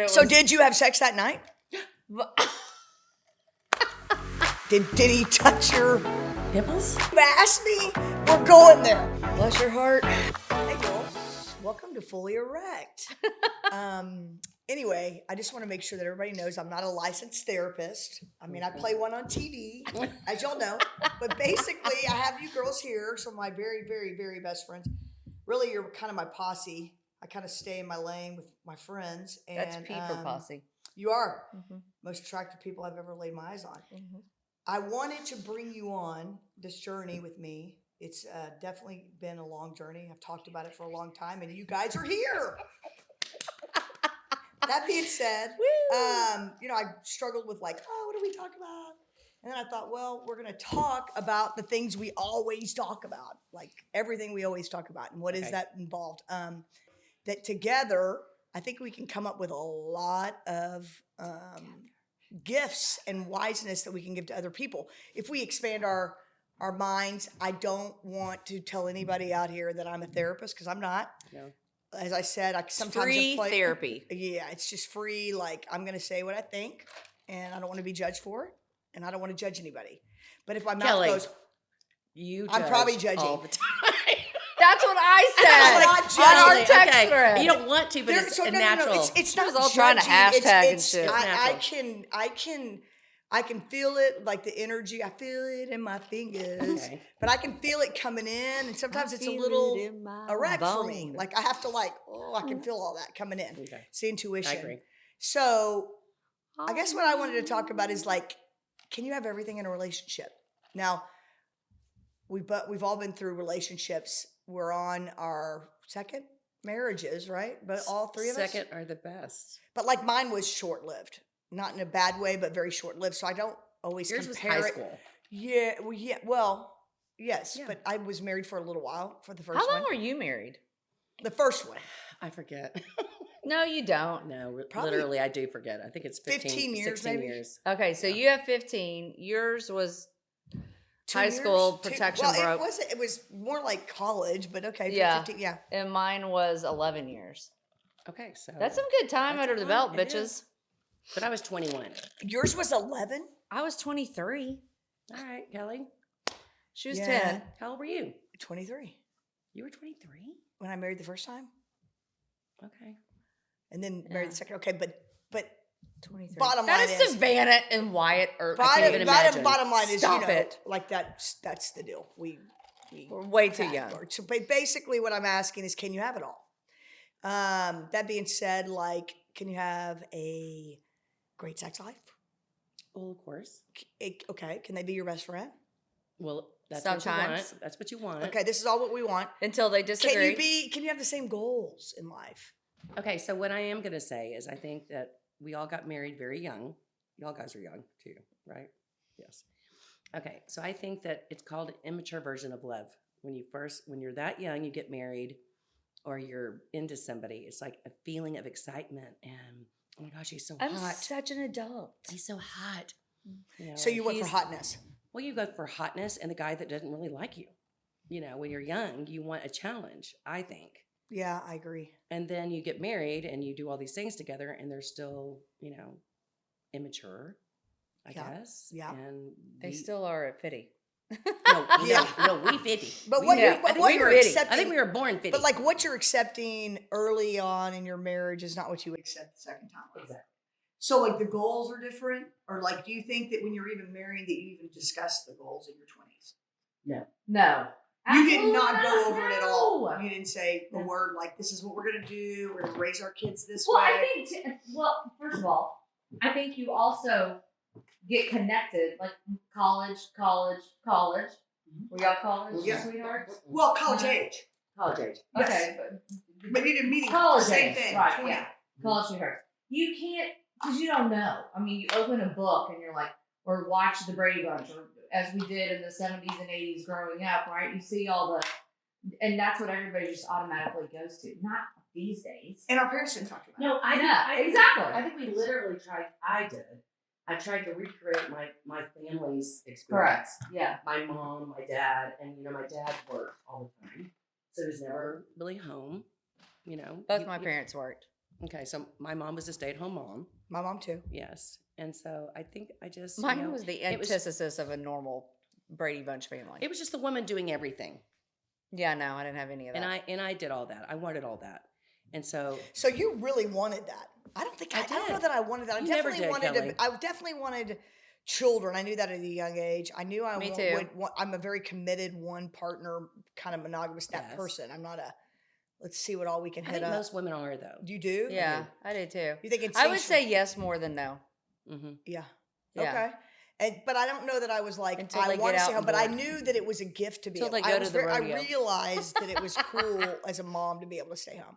So did you have sex that night? Did he touch your nipples? You asked me. We're going there. Bless your heart. Hey, girls. Welcome to Fully Erect. Anyway, I just want to make sure that everybody knows I'm not a licensed therapist. I mean, I play one on TV, as y'all know. But basically, I have you girls here, some of my very, very, very best friends. Really, you're kind of my posse. I kind of stay in my lane with my friends. And, that's P for posse. You are. Mm-hmm. Most attractive people I've ever laid my eyes on. Mm-hmm. I wanted to bring you on this journey with me. It's definitely been a long journey. I've talked about it for a long time, and you guys are here. That being said, I struggled with what do we talk about? And then I thought, well, we're going to talk about the things we always talk about, like everything we always talk about. And what is that involved? That together, I think we can come up with a lot of gifts and wiseness that we can give to other people. If we expand our minds, I don't want to tell anybody out here that I'm a therapist, because I'm not. No. As I said, I sometimes free therapy. Yeah, it's just free. Like, I'm going to say what I think, and I don't want to be judged for it, and I don't want to judge anybody. But if my mouth Kelly, goes, I'm probably judging all the time. That's what I said on our text thread. You don't want to, but it's natural. No. It's not all trying to hashtag and shit. I can feel it, like the energy. I feel it in my fingers, but I can feel it coming in, and sometimes it's a little erect for me. Like I have to I can feel all that coming in. Okay. It's the intuition. I agree. So I guess what I wanted to talk about is can you have everything in a relationship? Now, we've all been through relationships. We're on our second marriages, right? But all three of us? Second are the best. But mine was short-lived. Not in a bad way, but very short-lived. So I don't always compare was high school. Yeah. Well, yes. Yeah. But I was married for a little while for the first one. How long were you married? The first one. I forget. No, you don't. No, literally, I do forget. I think it's 15 years, 16 maybe? years. Okay, so you have 15. Yours was high school, protection broke. It was more like college, but okay. 15, yeah. And mine was 11 years. Okay, so. That's some good time under the belt, bitches. But I was 21. Yours was 11? I was 23. All right, Kelly. She was 10. How old were you? 23. You were 23? When I married the first time. Okay. And then married the second. Okay, but 23. Bottom line is Savannah and Wyatt. Bottom line is, Stop it. That's the deal. We're way too young. So basically what I'm asking is, can you have it all? That being said, can you have a great sex life? Well, of course. Okay. Can they be your best friend? Well, that's sometimes. what you want. That's what you want. Okay, this is all what we want. Until they disagree. Can you have the same goals in life? Okay, so what I am going to say is I think that we all got married very young. Y'all guys are young too, right? Yes. Okay, so I think that it's called an immature version of love. When you're that young, you get married or you're into somebody. It's like a feeling of excitement and, oh my gosh, he's so hot. I'm such an adult. He's so hot. So you went for hotness. Well, you go for hotness and the guy that doesn't really like you. When you're young, you want a challenge, I think. Yeah, I agree. And then you get married and you do all these things together and they're still, immature, I guess. Yeah. And they still are at 50. No, we 50. But what you're accepting, I think we were born 50. But what you're accepting early on in your marriage is not what you accept the second time. Exactly. So the goals are different? Or do you think that when you're even married that you even discuss the goals in your 20s? No. You did not go over it at all. You didn't say a word like, this is what we're going to do. We're going to raise our kids this way. First of all, I think you also get connected, like college. Were y'all college sweethearts? Well, college age. College age. Yes. Okay. But you didn't meet college same age. thing. Right, yeah. College sweethearts. You can't, because you don't know. I mean, you open a book and you're like, or watch the Brady Bunch, or as we did in the 70s and 80s growing up, right? You see all and that's what everybody just automatically goes to. Not these days. And our parents didn't talk about it. No, I know. Exactly. I think we literally tried, I tried to recreate my family's experience. Correct. Yeah. My mom, my dad, and my dad worked all the time. So he was never really home, Both my parents worked. Okay, so my mom was a stay-at-home mom. My mom too. Yes, and so I think I just Mine was the it was- antithesis of a normal Brady Bunch family. It was just the woman doing everything, Yeah, no, I didn't have any of that. and I did all that. I wanted all that, and so So you really wanted that. I don't think I don't know did. that I wanted that. I You never definitely did, wanted Kelly. to. I definitely wanted children. I knew that at a young age. I knew I Me wa- too. would. Want, I'm a very committed one partner kind of monogamous that Yes. person. I'm not a. Let's see what all we can I hit think up. most women are though. You do? Yeah, I did too. You think it's? I would say yes more than no. Mm-hmm. Yeah. Yeah. Okay. But I don't know that I was like Until I they want get to out stay home. and But I bored. knew that it was a gift to be. Till they able- go I to was the very, rodeo. I realized that it was cool as a mom to be able to stay home,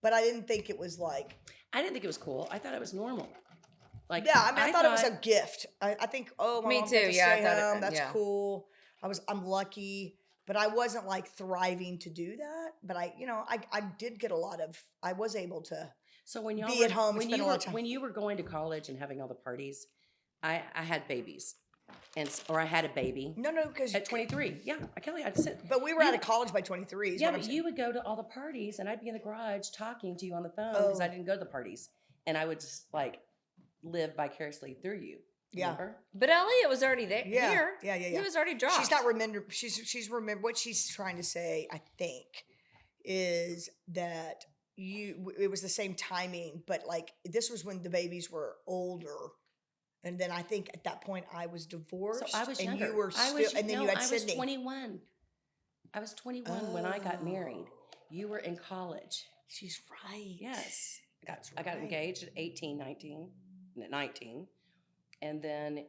but I didn't think it was like. I didn't think it was cool. I thought it was normal. Like Yeah, I mean, I thought it was a gift. I think, oh, my Me mom too, gets to yeah, I stay thought it- home. That's yeah. cool. I'm lucky, but I wasn't like thriving to do that. But I did get a lot of. I was able to. So when y'all be were, at home and when spend you a lot were of time. when you were going to college and having all the parties, I had babies, or I had a baby No, because. at 23. Yeah, Kelly, I'd sit. But we were you- out of college by 23. Is Yeah, what I'm but saying. you would go to all the parties, and I'd be in the garage talking to you on the phone because I Oh. didn't go to the parties, and I would just like live vicariously through you. Yeah. Remember? But Elliot was already there. Yeah, Here. yeah. He was already dropped. She's not remember. She's remember what she's trying to say. I think is that it was the same timing, but like this was when the babies were older, and then I think at that point I was divorced. So I was and younger. you were I still, was, and then no, you had I Sydney. was 21. I was 21 when I got married. Oh. You were in college. She's right. Yes. That's I got right. engaged at 18, 19, and then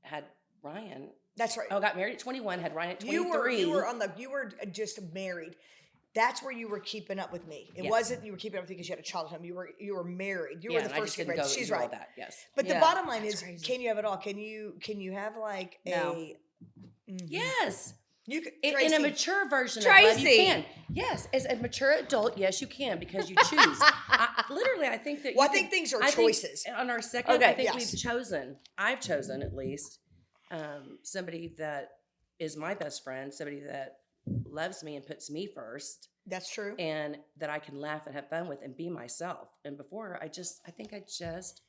had Ryan. That's right. Oh, got married at 21, had Ryan at 23. You were just married. That's where you were keeping up with me. It Yes. wasn't you were keeping up with me because you had a child at home. You were married. You Yeah, were the and I first just to get didn't married. go She's into all right. that. Yes. But the Yeah, bottom line that's is, crazy. can you have it all? Can you have like No. a Mhm. Yes. You could In a Tracy, mature version of love, you Tracy. can. Yes, as a mature adult, yes, you can because you choose. Literally, I think that. Well, you I think could- things are I think choices. on our second, Okay, I think yes. we've chosen. I've chosen at least somebody that is my best friend, somebody that loves me and puts me first, That's true. and that I can laugh and have fun with and be myself. And before, I think I just,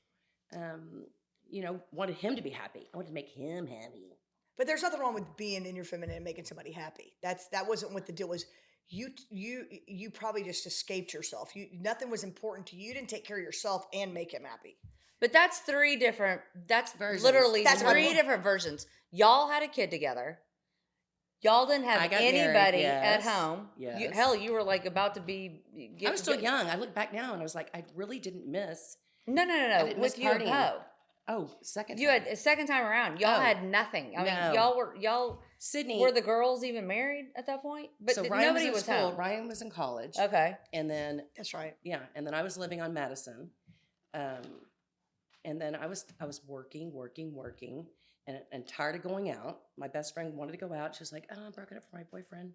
wanted him to be happy. I wanted to make him happy. But there's nothing wrong with being in your feminine and making somebody happy. That wasn't what the deal was. You probably just escaped yourself. Nothing was important to you. You didn't take care of yourself and make him happy. But that's three different. That's Versions. literally That's my three point. different versions. Y'all had a kid together. Y'all didn't have I got married, anybody yes, at home. yes. Hell, you were like about to be. I was still young. I look back now and I was like, I really didn't miss. No. I didn't miss With you and partying. Poe, Oh, second. you time. had a second time around. Y'all Oh. had nothing. I mean, No. y'all Sydney. were the girls even married at that point? But so th- Ryan nobody was was in school. home. Ryan was in college, Okay. and then That's right. and then I was living on Madison, and then I was working, and tired of going out. My best friend wanted to go out. She was like, "Oh, I'm broken up from my boyfriend.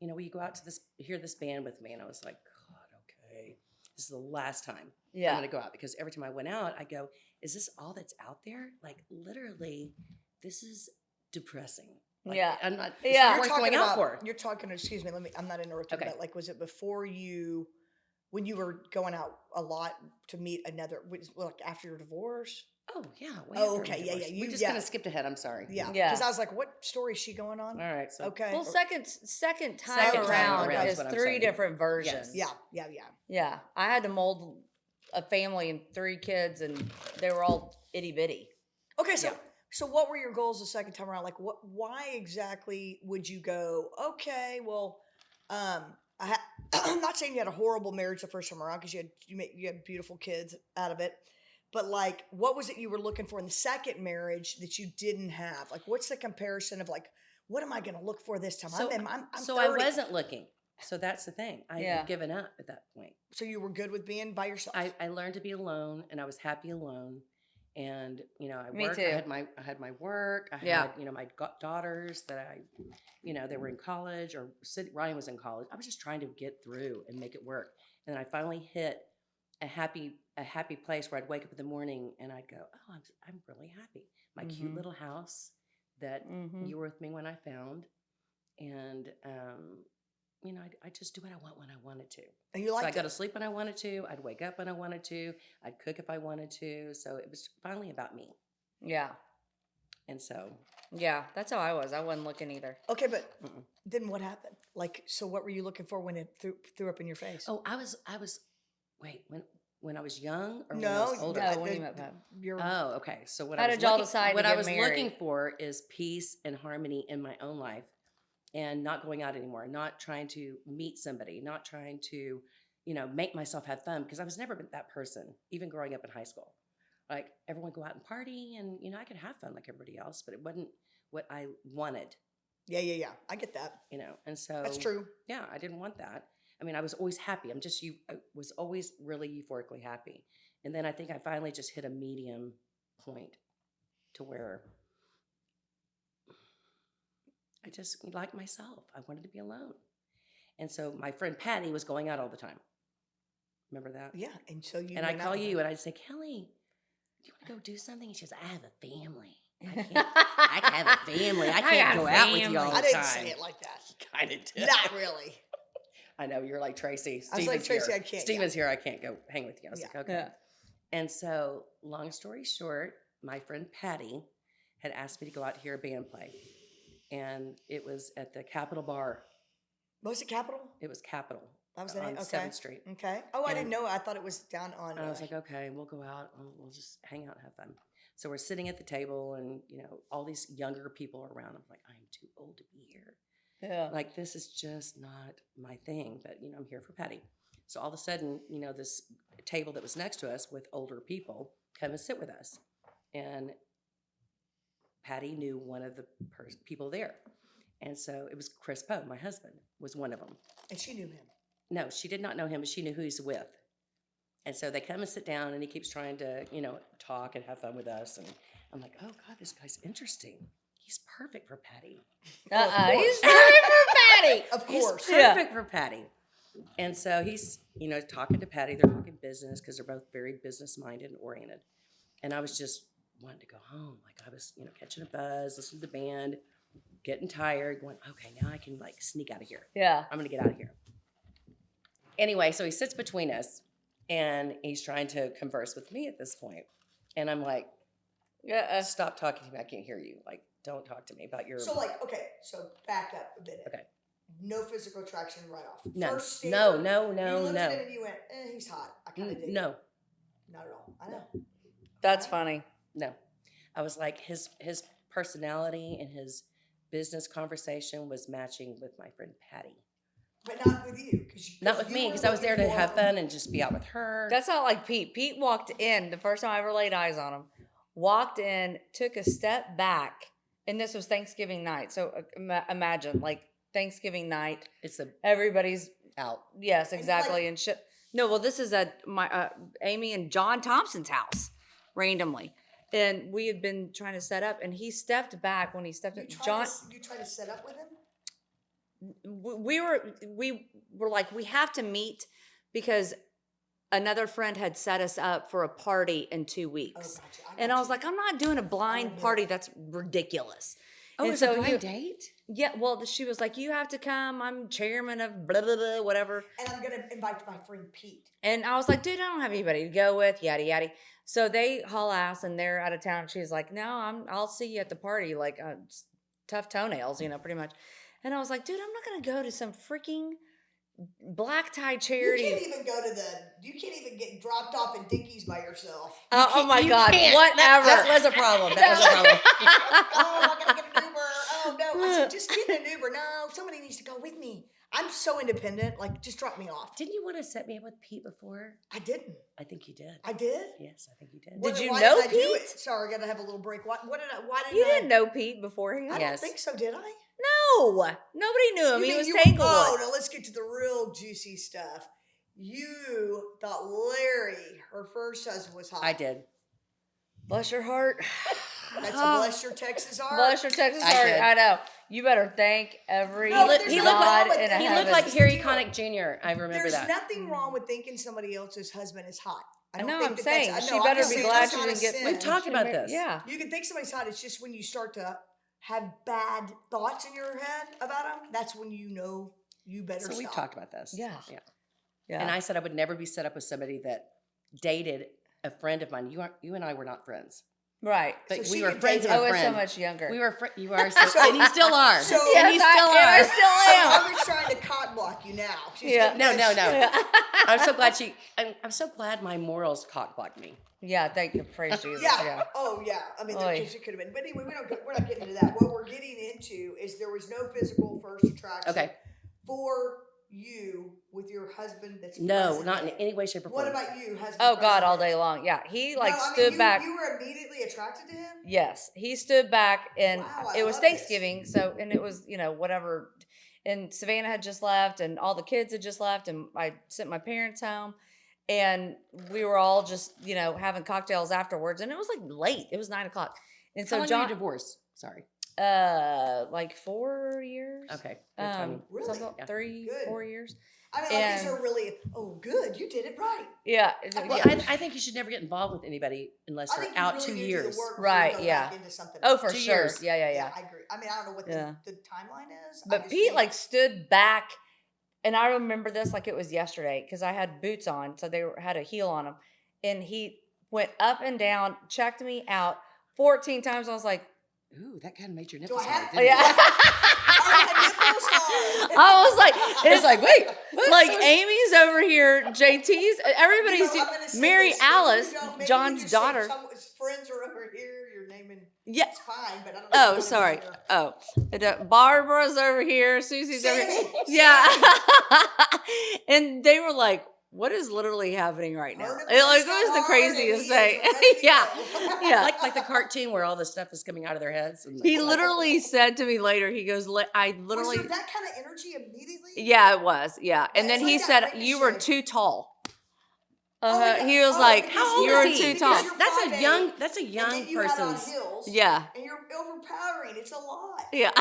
Will you go out to hear this band with me?" And I was like, "God, okay, this is the last time I'm Yeah. going to go out," because every time I went out, I go, "Is this all that's out there? Like literally, this is depressing." Like, Yeah. I'm not. Yeah. It's You're not worth talking going out about. for. You're talking. Excuse me. I'm not interrupting. Okay. But like, was it before you, when you were going out a lot to meet another? Like after your divorce? Oh yeah. Way Oh, after my okay, yeah, divorce. yeah, We just yeah. kind of skipped ahead. I'm sorry. Yeah. Yeah. Because I was like, what story is she going on? All right. So Okay. Well, second time Second time around around is is what I'm three saying. different versions. Yes. Yeah. Yeah. I had to mold a family and 3 kids, and they were all itty bitty. Okay, so Yeah. so what were your goals the second time around? Like, why exactly would you go? Okay, well, I'm not saying you had a horrible marriage the first time around because you had beautiful kids out of it, but like, what was it you were looking for in the second marriage that you didn't have? Like, what's the comparison of like, what am I going to look for this time? So, I'm so 30. I wasn't looking. So that's the thing. I Yeah. had given up at that point. So you were good with being by yourself. I learned to be alone, and I was happy alone. And I Me worked. too. I had my work. I Yeah. had my daughters that they were in college, or Ryan was in college. I was just trying to get through and make it work. And then I finally hit a happy place where I'd wake up in the morning and I'd go, oh, I'm really happy. My cute Mhm. little house that Mhm. you were with me when I found, and I just do what I want when I wanted to. And you So I liked go it. to sleep when I wanted to. I'd wake up when I wanted to. I'd cook if I wanted to. So it was finally about me. Yeah. And so, Yeah. That's how I was. I wasn't looking either. Okay, but then what happened? Like, so what were you looking for when it threw up in your face? oh, I was, wait, when I was young or when I No, was older? No, when you met Pat. Oh, okay. So what How I was did y'all looking, decide to what I get was married? looking for is peace and harmony in my own life, and not going out anymore, not trying to meet somebody, not trying to, make myself have fun, because I was never that person, even growing up in high school. Like, everyone go out and party, and I could have fun like everybody else, but it wasn't what I wanted, Yeah. I get that. and so That's true. Yeah, I didn't want that. I mean, I was always happy. I was always really euphorically happy. And then I think I finally just hit a medium point to where I just liked myself. I wanted to be alone. And so my friend Patty was going out all the time. Remember that? Yeah, and so you And I'd went call out with you her. and I'd say, Kelly, do you want to go do something? And she goes, I have a family. I can have a family. I can't got go a out with you family. all the I didn't time. say it like that. Kind of did. Not really. I know, you're like Tracy. I was like, Steven's Tracy, here. I can't, Steven's here. I can't go hang with you. I was Yeah. like, okay. Yeah. And so, long story short, my friend Patty had asked me to go out to hear a band play. And it was at the Capitol Bar. Was it Capitol? It was Capitol That was the on name? Okay. 7th Street. Okay. Oh, I didn't And- know. I thought it was down on. And I was like, okay, we'll go out and we'll just hang out and have fun. So we're sitting at the table and, all these younger people are around. I'm like, I'm too old to be here. Yeah. Like, this is just not my thing, but, I'm here for Patty. So all of a sudden, this table that was next to us with older people come and sit with us. And Patty knew one of the people there. And so it was Chris Poe, my husband, was one of them. And she knew him. No, she did not know him, but she knew who he's with. And so they come and sit down, and he keeps trying to, talk and have fun with us. And I'm like, oh, God, this guy's interesting. He's perfect for Patty. He's perfect for Patty. Of He's course. Yeah. perfect for Patty. And so he's, talking to Patty. They're talking business because they're both very business-minded and oriented. And I was just wanting to go home. Like, I was, catching a buzz, listening to the band, getting tired, going, okay, now I can, sneak out of here. Yeah. I'm going to get out of here. Anyway, so he sits between us, and he's trying to converse with me at this point. And I'm like, stop talking to me. I can't hear you. Like, don't talk to me about your... So back up a minute. Okay. No physical attraction right off. No, First no, standard, no, you no, looked no. at him and you went, he's hot. I kind of dig No, it. Not at all. I know. That's funny. no. I was like, his personality and his business conversation was matching with my friend Patty. But not with you. Not with me, because I was there to have fun and just be out with her. That's not like Pete. Pete walked in the first time I ever laid eyes on him. Walked in, took a step back, and this was Thanksgiving night. So imagine, Thanksgiving night, everybody's out. Yes, exactly. And shit. No, well, this is at my Amy and John Thompson's house randomly, and we had been trying to set up, and he stepped back when he stepped in. John, You tried to set up with him? we were like, we have to meet because another friend had set us up for a party in 2 weeks. Gotcha. And I was like, I'm not doing a blind party. That's ridiculous. Oh, And it's a so blind date? Yeah, well, she was like, you have to come. I'm chairman of blah, blah, blah, whatever. And I'm going to invite my friend Pete. And I was like, dude, I don't have anybody to go with, yada, yada. So they haul ass and they're out of town. She's like, no, I'll see you at the party. Like, tough toenails, pretty much. And I was like, dude, I'm not going to go to some freaking black tie charity. You can't even get dropped off in Dickies by yourself. Oh my You God, can't. whatever. That was a problem. That was a problem. Oh, I gotta get an Uber. Oh no. I said, just get an Uber. No, somebody needs to go with me. I'm so independent. Like, just drop me off. Didn't you want to set me up with Pete before? I didn't. I think you did. I did? Yes, I think you did. Did you Why know did I do Pete? it? Sorry, I gotta have a little break. Why did You I? didn't know Pete beforehand? I Yes. don't think so, did I? No, nobody knew him. You He mean was you- Tanglewood. Oh, now let's get to the real juicy stuff. You thought Larry, her first husband, was hot. I did. Bless your heart. That's a bless your Texas heart. Bless your Texas I heart. did. I know. You better thank every No, God there's He nothing looked wrong in with- a He heaven. looked like Here's the Harry deal. Connick Jr. I remember There's that. nothing wrong with thinking somebody else's husband is hot. I don't know, think I'm that saying. that's- She no, I'm better just be saying glad that's she not a didn't get. sin. We've talked about this. Yeah. You can think somebody's hot. It's just when you start to have bad thoughts in your head about them. That's when you know you better So stop. we've talked about this. Yeah. Yeah. Yeah. And I said I would never be set up with somebody that dated a friend of mine. You and I were not friends. right. But So we she were could friends date of I a was friend. so much younger. We were you are so, and you still are. So- yes, and you still I are. still am. Robert's trying to cock block you now. She's Yeah. getting No, this- no, no. Yeah. I'm so glad I'm so glad my morals cock blocked me. Yeah, thank you. Praise Jesus. Yeah. Yeah. Oh, yeah. I mean, Oy. it could have been. But anyway, we're not getting into that. What we're getting into is there was no physical first attraction Okay. for you with your husband that's No, present not in day. any way, shape, or form. What about you, husband? Oh God, present all day long. Yeah, he like No, I mean, stood back. You were immediately attracted to him? Yes, he stood back, and Wow, I it was love this. Thanksgiving. So, and it was whatever, and Savannah had just left, and all the kids had just left, and I sent my parents home, and we were all just having cocktails afterwards, and it was like late. It was 9:00, and How so long were John, you divorced? Sorry. like 4 years. Okay. Good timing. Really? something- Yeah. 3, Good. 4 years. I mean, like, these And- are really, oh, good, you did it right. Yeah, Well, yeah. I think you should never get involved with anybody unless I they're think you out really 2 need to do years. the work before Right, you go yeah. back into something Oh, else. for 2 sure. years. Yeah. I agree. I mean, I don't know what Yeah. the timeline is. I But just Pete think- like stood back, and I remember this like it was yesterday because I had boots on, so had a heel on them, and he went up and down, checked me out 14 times. I was like, Ooh, that kind of made your Do nipples I hard, have oh, didn't yeah. nipples hard. I was like, It's like, wait, what? like So- Amy's over here, JT's, everybody's I'm gonna say Mary this, maybe Alice, you don't- maybe you John's just say daughter. someone's friends are over here. You're naming. Yeah. It's fine, but I don't know. Oh, if sorry. you're- Oh, Barbara's over here. Susie's over here. Sammy, Yeah. And they were like, what is literally happening right now? Her It, nipples like, go it was the hard and craziest he thing. is ready to Yeah. go. Yeah. like the cartoon where all the stuff is coming out of their heads. And He literally said to me later, he goes, I Was literally, there that kind of energy immediately? yeah, it was. Yeah. And Yeah, then it's he like said, that you were ricochet. too tall. Oh, yeah. He was Oh, like, because How old you were is he? too tall. You're That's 5'8", a young. That's a and young then you had on person's. heels. Yeah. And you're overpowering. It's a lot. Yeah.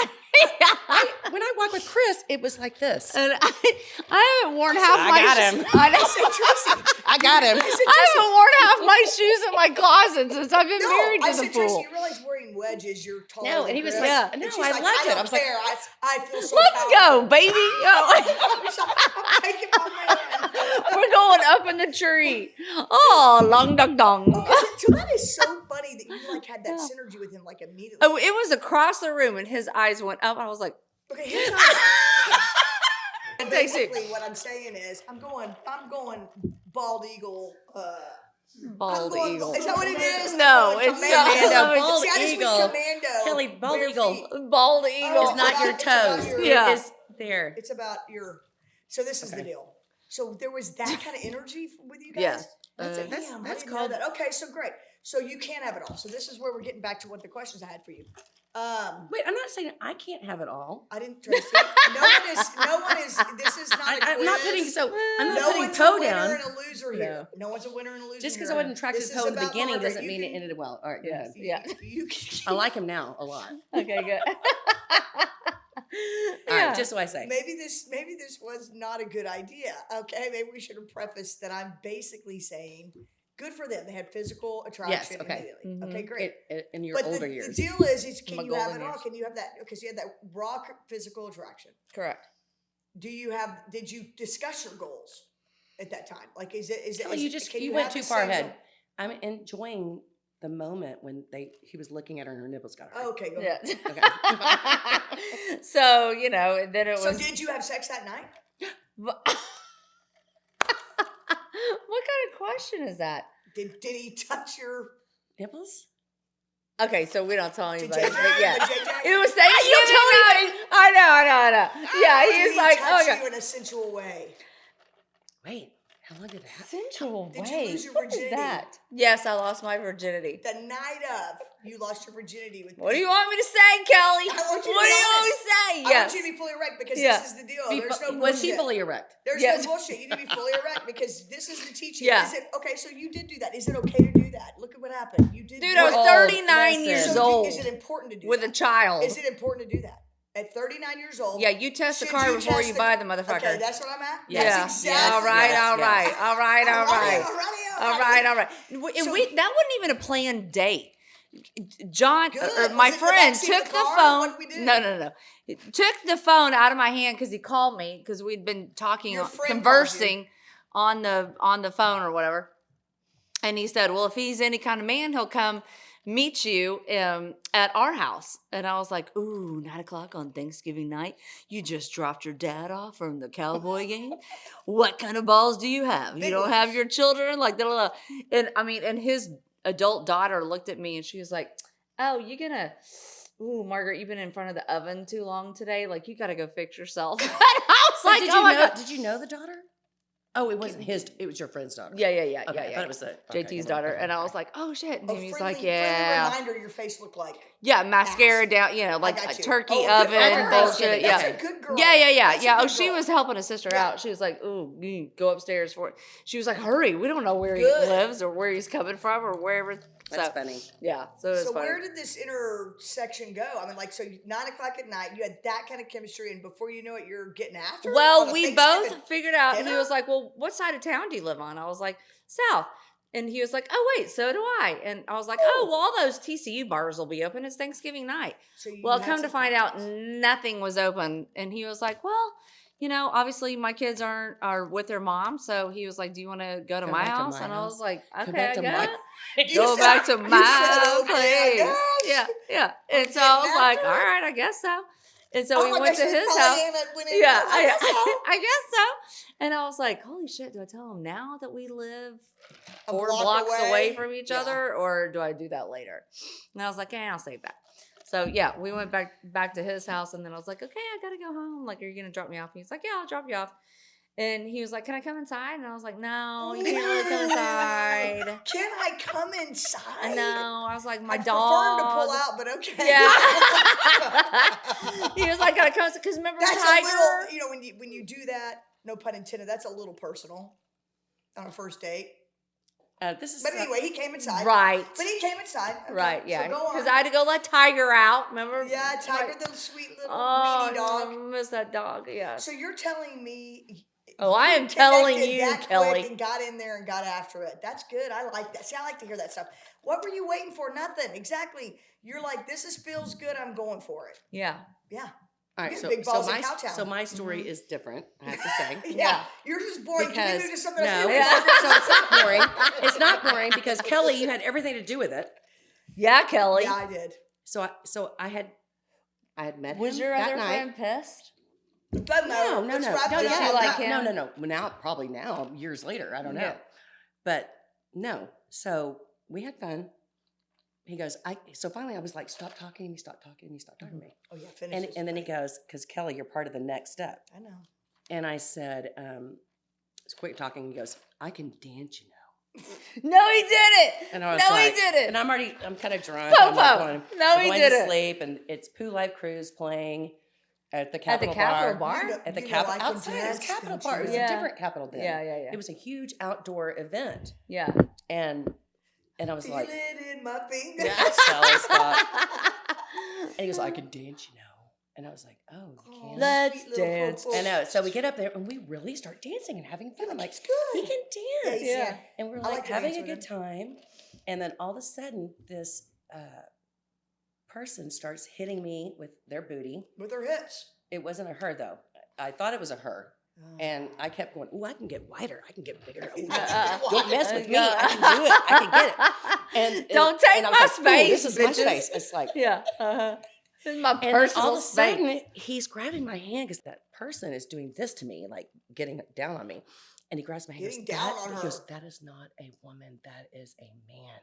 When I walked with Chris, it was like this. And I haven't worn half I my got shoes. him. I know. I got him. I haven't worn half my shoes in my closet since I've been married I to the said, Tracy, fool. you realize wearing wedges, you're taller. No, than and he was Chris. like, Yeah. And no, she's I like, loved I it. don't I was like, care. I feel so Let's powerful. go, baby. Oh, She's like, I'm taking my man. we're going up in the tree. Oh, long dong dong. So that is so funny that you like had that synergy with him like immediately. Oh, it was across the room, and his eyes went up. I was like, Okay, here's how. Tracy. Basically, what I'm saying is, I'm going bald eagle. bald I'm going- eagle. Is that what it is? I'm No, going it's commando. not. Bald See, I just went eagle. commando. Kelly, bald bare eagle. feet. Bald eagle. Oh, It's not your it's about toes. your- Yeah. It is there. It's about your. So this is the Okay. deal. So there was that kind of energy with you guys. Yeah. That's it. Damn, That's I didn't know called. that. Okay, so great. So you can't have it all. So this is where we're getting back to what the questions I had for you. Wait, I'm not saying I can't have it all. I didn't. Tracy, no one is. This is not. A I'm not quiz. putting so. I'm not No putting one's a toe winner down. and a loser here. No one's a winner and a loser. Just because here. I wasn't attracted This to is toe in the about beginning Margaret. doesn't You mean it can- ended well. All right, Yes. good. Yeah. You I like him now a lot. Okay, good. All right, just so I say. maybe this was not a good idea. Okay, maybe we should have prefaced that I'm basically saying, good for them. They had physical attraction okay. immediately. Mhm. Okay, great. In your But older the years. deal is My can you have golden it all? years. Can you have that? Because you had that raw physical attraction. Correct. Did you discuss your goals at that time? Like, is it? Kelly, can you went have too the far same ahead. goal? I'm enjoying the moment when he was looking at her and her nipples got hard. Okay, go Yeah. ahead. So, then it So was. did you have sex that night? What kind of question is that? Did he touch your? Nipples? Okay, so we don't tell Did anybody, JJ? but yeah. Did JJ? It was Thanksgiving night. I know. Yeah, Did he's he like, touch oh my God. you in a sensual way. Wait, how long did that happen? Sensual Did you way. lose your What is virginity? that? Yes, I lost my virginity. The night of, you lost your virginity with. What do you want me to say, Kelly? I want you to What be do you want me honest. to say? I Yes. want you to be fully erect because Yeah. this is the deal. There's no Was he bullshit. fully erect? There's Yes. no bullshit. You need to be fully erect because this is the teaching. Yeah. Is it okay? So you did do that. Is it okay to do that? Look at what happened. You did. Dude, do I was it. old. 39 Listen. years So old Is it important to do with that? a child. Is it important to do that at 39 years old? Yeah, you test the Should car you before test you the- buy the motherfucker. Okay, that's what I'm at. Yes. Yeah. That's Yes. exactly All right, yes, all yes. right, all right, all right. Alrighty. All right, all right. And So- that wasn't even a planned date. John, Good. or Was my it in the friend, backseat of took the the car? phone. What did we do? No. He took the phone out of my hand because he called me because we'd been talking, Your friend conversing on the phone or whatever. And he said, well, if he's any kind of man, he'll come meet you at our house. And I was like, ooh, 9:00 on Thanksgiving night. You just dropped your dad off from the Cowboy game. What kind of balls do you have? Big You don't have ones. your children? Like, blah, blah, blah. And I mean, and his adult daughter looked at me and she was like, oh, ooh, Margaret, you've been in front of the oven too long today. Like, you got to go fix yourself. And I was like, did oh you my know? God. Did you know the daughter? Oh, it wasn't his. It was your friend's daughter. Yeah. Okay, I I thought it was the JT's daughter. And I was like, oh shit. And Oh, he was friendly, like, yeah. friendly reminder, your face looked like. Yeah, mascara Ass. down, like got a you. turkey Oh, good oven for her. bullshit. That's Yeah. That's a good girl. Yeah. That's a Yeah. Oh, good she girl. was helping a sister Yeah. out. She was like, ooh, go upstairs for it. She was like, hurry. We don't know where Good. he lives or where he's coming from or wherever. That's So, funny. yeah. So it was So funny. where did this intersection go? I mean, like, so 9:00 at night, you had that kind of chemistry, and before you know it, you're getting after. it on Well, a we Thanksgiving both figured out. He dinner? was like, well, what side of town do you live on? I was like, south. And he was like, oh, wait, so do I. And I was like, oh, well, all those TCU bars will be open. It's Thanksgiving night. So you Well, had come to some find out, contacts. nothing was open. And he was like, well, obviously my kids are with their mom. So he was like, do you want to go to Go my back to house? my And I house. was like, Go okay, back I to guess. my. You Go said- back to you my said, okay, I place. guess. Yeah. I'm And so I was getting like, after all it. right, I guess so. And so Oh we my went gosh, to this his house. Pollyanna went in Yeah, there. I guess so. I guess so. And I was like, holy shit, do I tell him now that we live A 4 block blocks away away? from each Yeah. other, or do I do that later? And I was like, I'll save that. So yeah, we went back to his house, and then I was like, okay, I gotta go home. Like, are you gonna drop me off? And he's like, yeah, I'll drop you off. And he was like, can I come inside? And I was like, no, you can't really come inside. Can I come inside? I know. I was like, my I'd dog. prefer him to pull out, but okay. Yeah. He was like, gotta come because remember That's Tiger? a little, when you do that, no pun intended, that's a little personal on a first date. This is. But anyway, he came inside. Right. But he came inside. Okay, Right, yeah. So go on. Because I had to go let Tiger out. Remember? Yeah, Tiger, Like, the sweet little oh, weenie dog. I miss that dog. Yeah. So you're telling me. Oh, I you am telling connected you, that quick Kelly. and got in there and got after it. That's good. I like that. See, I like to hear that stuff. What were you waiting for? Nothing. Exactly. You're like, feels good. I'm going for it. Yeah. Yeah. All right, He's so big balls in my Cowtown. so my story is different. I have to say. Yeah. Yours is boring. Can we Because move to something no, else? Yeah. so it's not boring. It's not boring because Kelly, you had everything to do with it. Yeah, Kelly. Yeah, I did. So I had met Was him your that other night. friend pissed? But No. let's wrap No, it Did up. you like him? No. Now, probably now, years later, I don't know. Yeah. But no. So we had fun. He goes, so finally I was like, stop talking to me, stop talking to me, stop talking to me. Oh, yeah, finish this. And then he goes, because Kelly, you're part of the next step. I know. And I said, quit talking. He goes, I can dance, you know. No, he didn't. And I was No, like, he didn't. And I'm kind of drunk. Popo. I'm like going, No, we're he going didn't. to sleep, and it's Pooh Life Cruise playing at the At the Capitol Capitol Bar. Bar? At the You know, Capitol I can outside. It was dance, Capitol don't Bar. you It was know? a Yeah. different Capitol then. Yeah. It was a huge outdoor event, Yeah. and I was Feel like, it in my fingers. yeah, Sally Scott. And he goes, I can dance, you know. And I was like, oh, you can. Let's Sweet little dance. Popo. I know. So we get up there and we really start dancing and having fun. I'm like, He's good. he can Yeah, dance. he's- Yeah. And we're I like like to having dance a with good time. And then all of a sudden, this person starts hitting me with their booty. With her hips. It wasn't a her, though. I thought it was a her. Oh. And I kept going, ooh, I can get wider. I can get bigger. Ooh, Uh-uh. don't mess with me. I can do it. I can get it. And Don't take and I was my like, ooh, space, This is my bitches. space. It's like, Yeah. Uh-huh. This is my and then personal all of a space. sudden, he's grabbing my hand because that person is doing this to me, like getting down on me. And he grabs my hand. Getting He goes, down "That-" on he her. goes, that is not a woman. That is a man.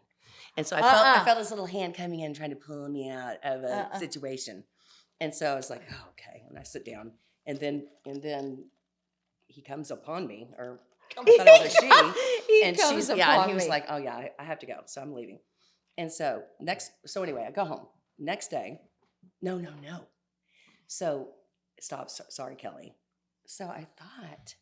And so I Uh-uh. felt his little hand coming in, trying to pull me out of a Uh-uh. situation. And so I was like, oh, okay. And I sit down. And then he comes upon me, or I thought it was a she. He And comes and he upon was me. like, oh yeah, I have to go. So I'm leaving. And so anyway, I go home. Next day, no. So sorry, Kelly. So I thought,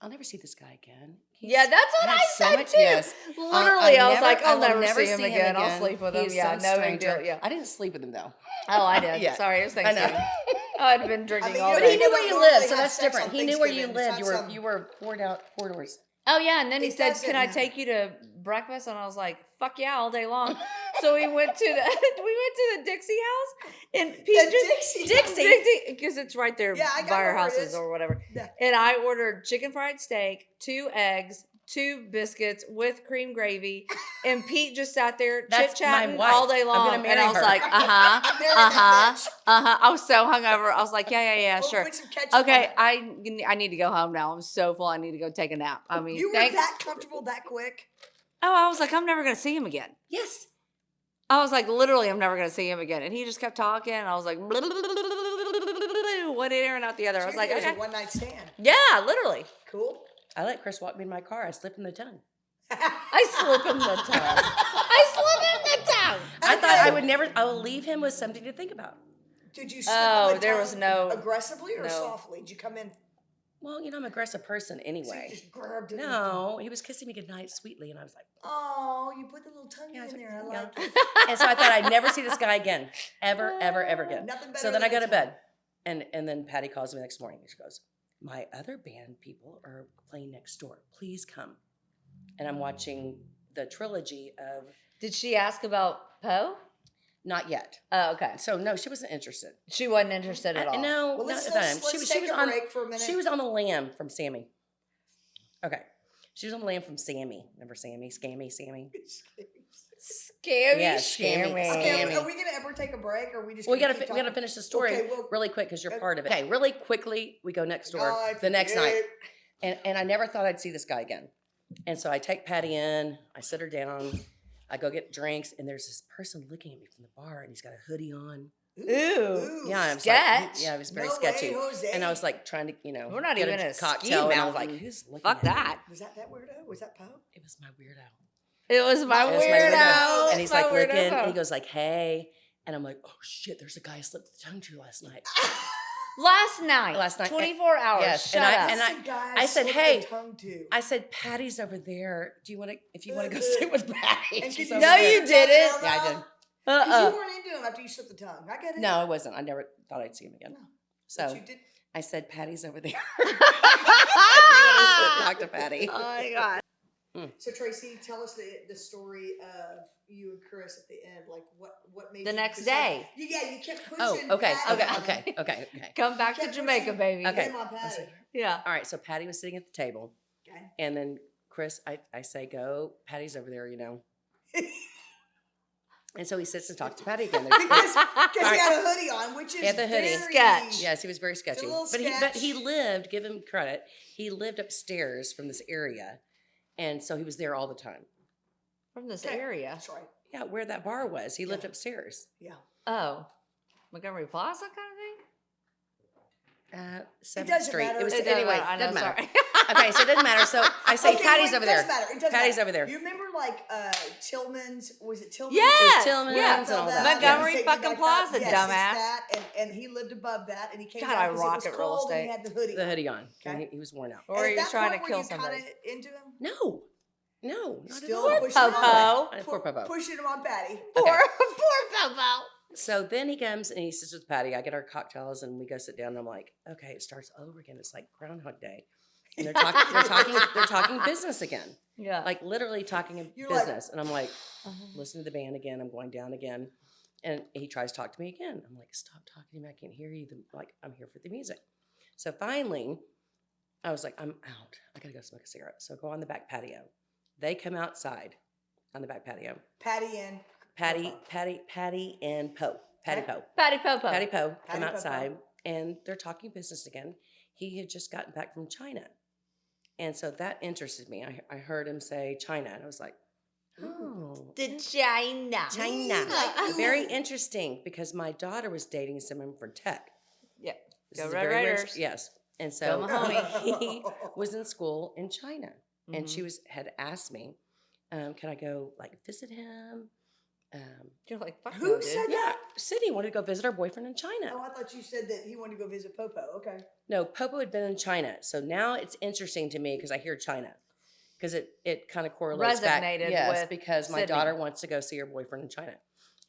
I'll never see this guy again. Yeah, that's what had I so said much- too. yes. Literally, I was like, I'll will never see him again. I'll sleep with him. He's Yeah, some no big deal. stranger. Yeah. I didn't sleep with him though. Oh, I did. Yeah. Sorry, it was I know. Thanksgiving. I'd been drinking mean, all you're But he day. knew where you normally lived, so have that's sex on different. He knew where you Thanksgiving. It's lived. not You were 4 doors. Oh yeah, and then he It said, doesn't "Can I matter. take you to breakfast?" And I was like, "Fuck yeah, all day long." So we went to the Dixie house, and Pete Dixie, because it's right there Yeah, I by know our where it houses is. or whatever. Yeah. And I ordered chicken fried steak, 2 eggs, 2 biscuits with cream gravy, and Pete just sat there That's chit chatting my wife. all day I'm gonna long. marry And I was her. like, I'm marrying that bitch. I was so hungover. I was like, yeah, Oh, sure. put some ketchup on Okay, it. I need to go home now. I'm so full. I need to go take a nap. I mean, You were that comfortable that quick? Oh, I was like, I'm never gonna see him again. Yes. I was like, literally, I'm never gonna see him again. And he just kept talking. And I was like, one ear and out the other. I was like, it was okay. a one-night stand. Yeah, literally. Cool. I let Chris walk me in my car. I slipped in the tongue. I slip him the tongue. I slip him the tongue. I thought I would never. I will leave him with something to think about. Did you slip Oh, on the there tongue was no- aggressively or no. softly? Did you come in? Well, I'm an aggressive person So anyway. you just grabbed it. No, he was kissing me goodnight sweetly, and I was like, Oh, you put the little tongue Yeah, I in took there. I it, like yeah. it. and so I thought I'd never see this guy again, ever again. Nothing better So then I go than to a tongue. bed, and then Patty calls me the next morning. She goes, "My other band people are playing next door. Please come." And I'm watching the trilogy of Did she ask about Poe? Not Yet. Oh, okay. So no, she wasn't interested. She wasn't interested at all. No, Well, not let's at the time. let's She take was a on. break for a minute. She was on the lamb from Sammy. Okay, she was on the lamb from Sammy. Remember Sammy? Sammy. Scammy, Yeah, scammy. scammy. Okay, Scammy. are we gonna ever take a break, or are we just? We gonna gotta keep we gotta talking? finish the story Okay, well, really quick because you're uh, part of it. Okay, really quickly, we go next door God, the next night, yeah. and I never thought I'd see this guy again. And so I take Patty in, I sit her down, I go get drinks, and there's this person looking at me from the bar, and he's got a hoodie on. Ooh. Yeah, I was sketch. like, yeah, it was very No sketchy. way, Jose. And I was like trying to, We're not get even a a cocktail, ski and I was like, mountain. who's looking Fuck at me? that. Was that weirdo? Was that Poe? It was my weirdo. It was my It was my weirdo. And he's My like looking, weirdo. and he goes like, hey. And I'm like, oh shit, there's a guy I slipped the tongue to last night. Last night. Last night. 24 hours. Yes, Shut and up. and That's the guy I said, slipped hey, the tongue to. I said, Patty's over there. Do you want to, if you want to go sit with Patty? And She's could over No, there. you didn't. Yeah, I did. Because you weren't into him after you slipped the tongue. I get it. No, it wasn't. I never thought I'd see him again. No, So But you did. I said, Patty's over there. You want to talk to Patty? Oh my God. So Tracy, tell us the story of you and Chris at the end. Like what made The you next decide- day. Yeah, you kept pushing. Oh, okay, Patty. okay. Come back to Kept Jamaica, pushing baby. Okay. him on I was Patty. like, Yeah. all right, so Patty was sitting at the table, Okay. and then Chris, I say, go. Patty's over there, And so he sits and talks to Patty again. Because All he right. had a hoodie on, which is He had the hoodie. very Sketch. Yes, he was very sketchy. little But sketch. he lived, give him credit, he lived upstairs from this area. And so he was there all the time. From this Okay, area. That's right. Yeah, where that bar was. He lived Yeah. upstairs. Yeah. Oh. Montgomery Plaza kind of thing? 7th doesn't Street. matter. It was It doesn't anyway. matter. I know, Doesn't matter. sorry. Okay, so it doesn't matter. So I say Okay, Patty's wait, over it there. does matter. It does Patty's matter. over there. You remember like Tillman's? Was it Tillman's? Yes. Tillman's yeah. and all that. Montgomery Yes. fucking Like Plaza, yes, dumbass. It's that, and he lived above that, and he came God, down I 'cause rock it was at real cold, and he estate. had the hoodie. The hoodie on. Okay. And he was worn out. Or And are at you that trying point, to kill were you somebody? kinda into him? No, not Still at all. pushing him on Popo. Poor Popo. Pushing him on Patty. Poor Popo. So then he comes and he sits with Patty. I get our cocktails and we go sit down. And I'm like, okay, it starts over again. It's like Groundhog Day, and they're talking business again, Yeah. like literally talking You're like- business. And I'm like, listen to the band again. I'm going down again, and he tries to talk to me again. I'm like, stop talking to me. I can't hear you. Like I'm here for the music. So finally, I was like, I'm out. I gotta go smoke a cigarette. So I go on the back patio. They come outside on the back patio. Patty and Patty Popo. and Poe. Patty Poe. Patty Popo. Patty Poe Patty come Popo. outside and they're talking business again. He had just gotten back from China. And so that interested me. I heard him say China, and I was like, oh, The China. China. Like you. Very interesting because my daughter was dating someone from tech. Yeah. This Go is Red very weird- Raiders. Yes. And Go so Mahoney. he was in school in China. And Mhm. she had asked me, can I go like visit him? You're like, fuck Who no, dude. said Yeah, Sydney wanted to go visit her boyfriend in China. Oh, I thought you said that he wanted to go visit Popo. Okay. No, Popo had been in China. So now it's interesting to me because I hear China. Because it kind of correlates back. Resonated Yes, with because my Sydney. daughter wants to go see her boyfriend in China.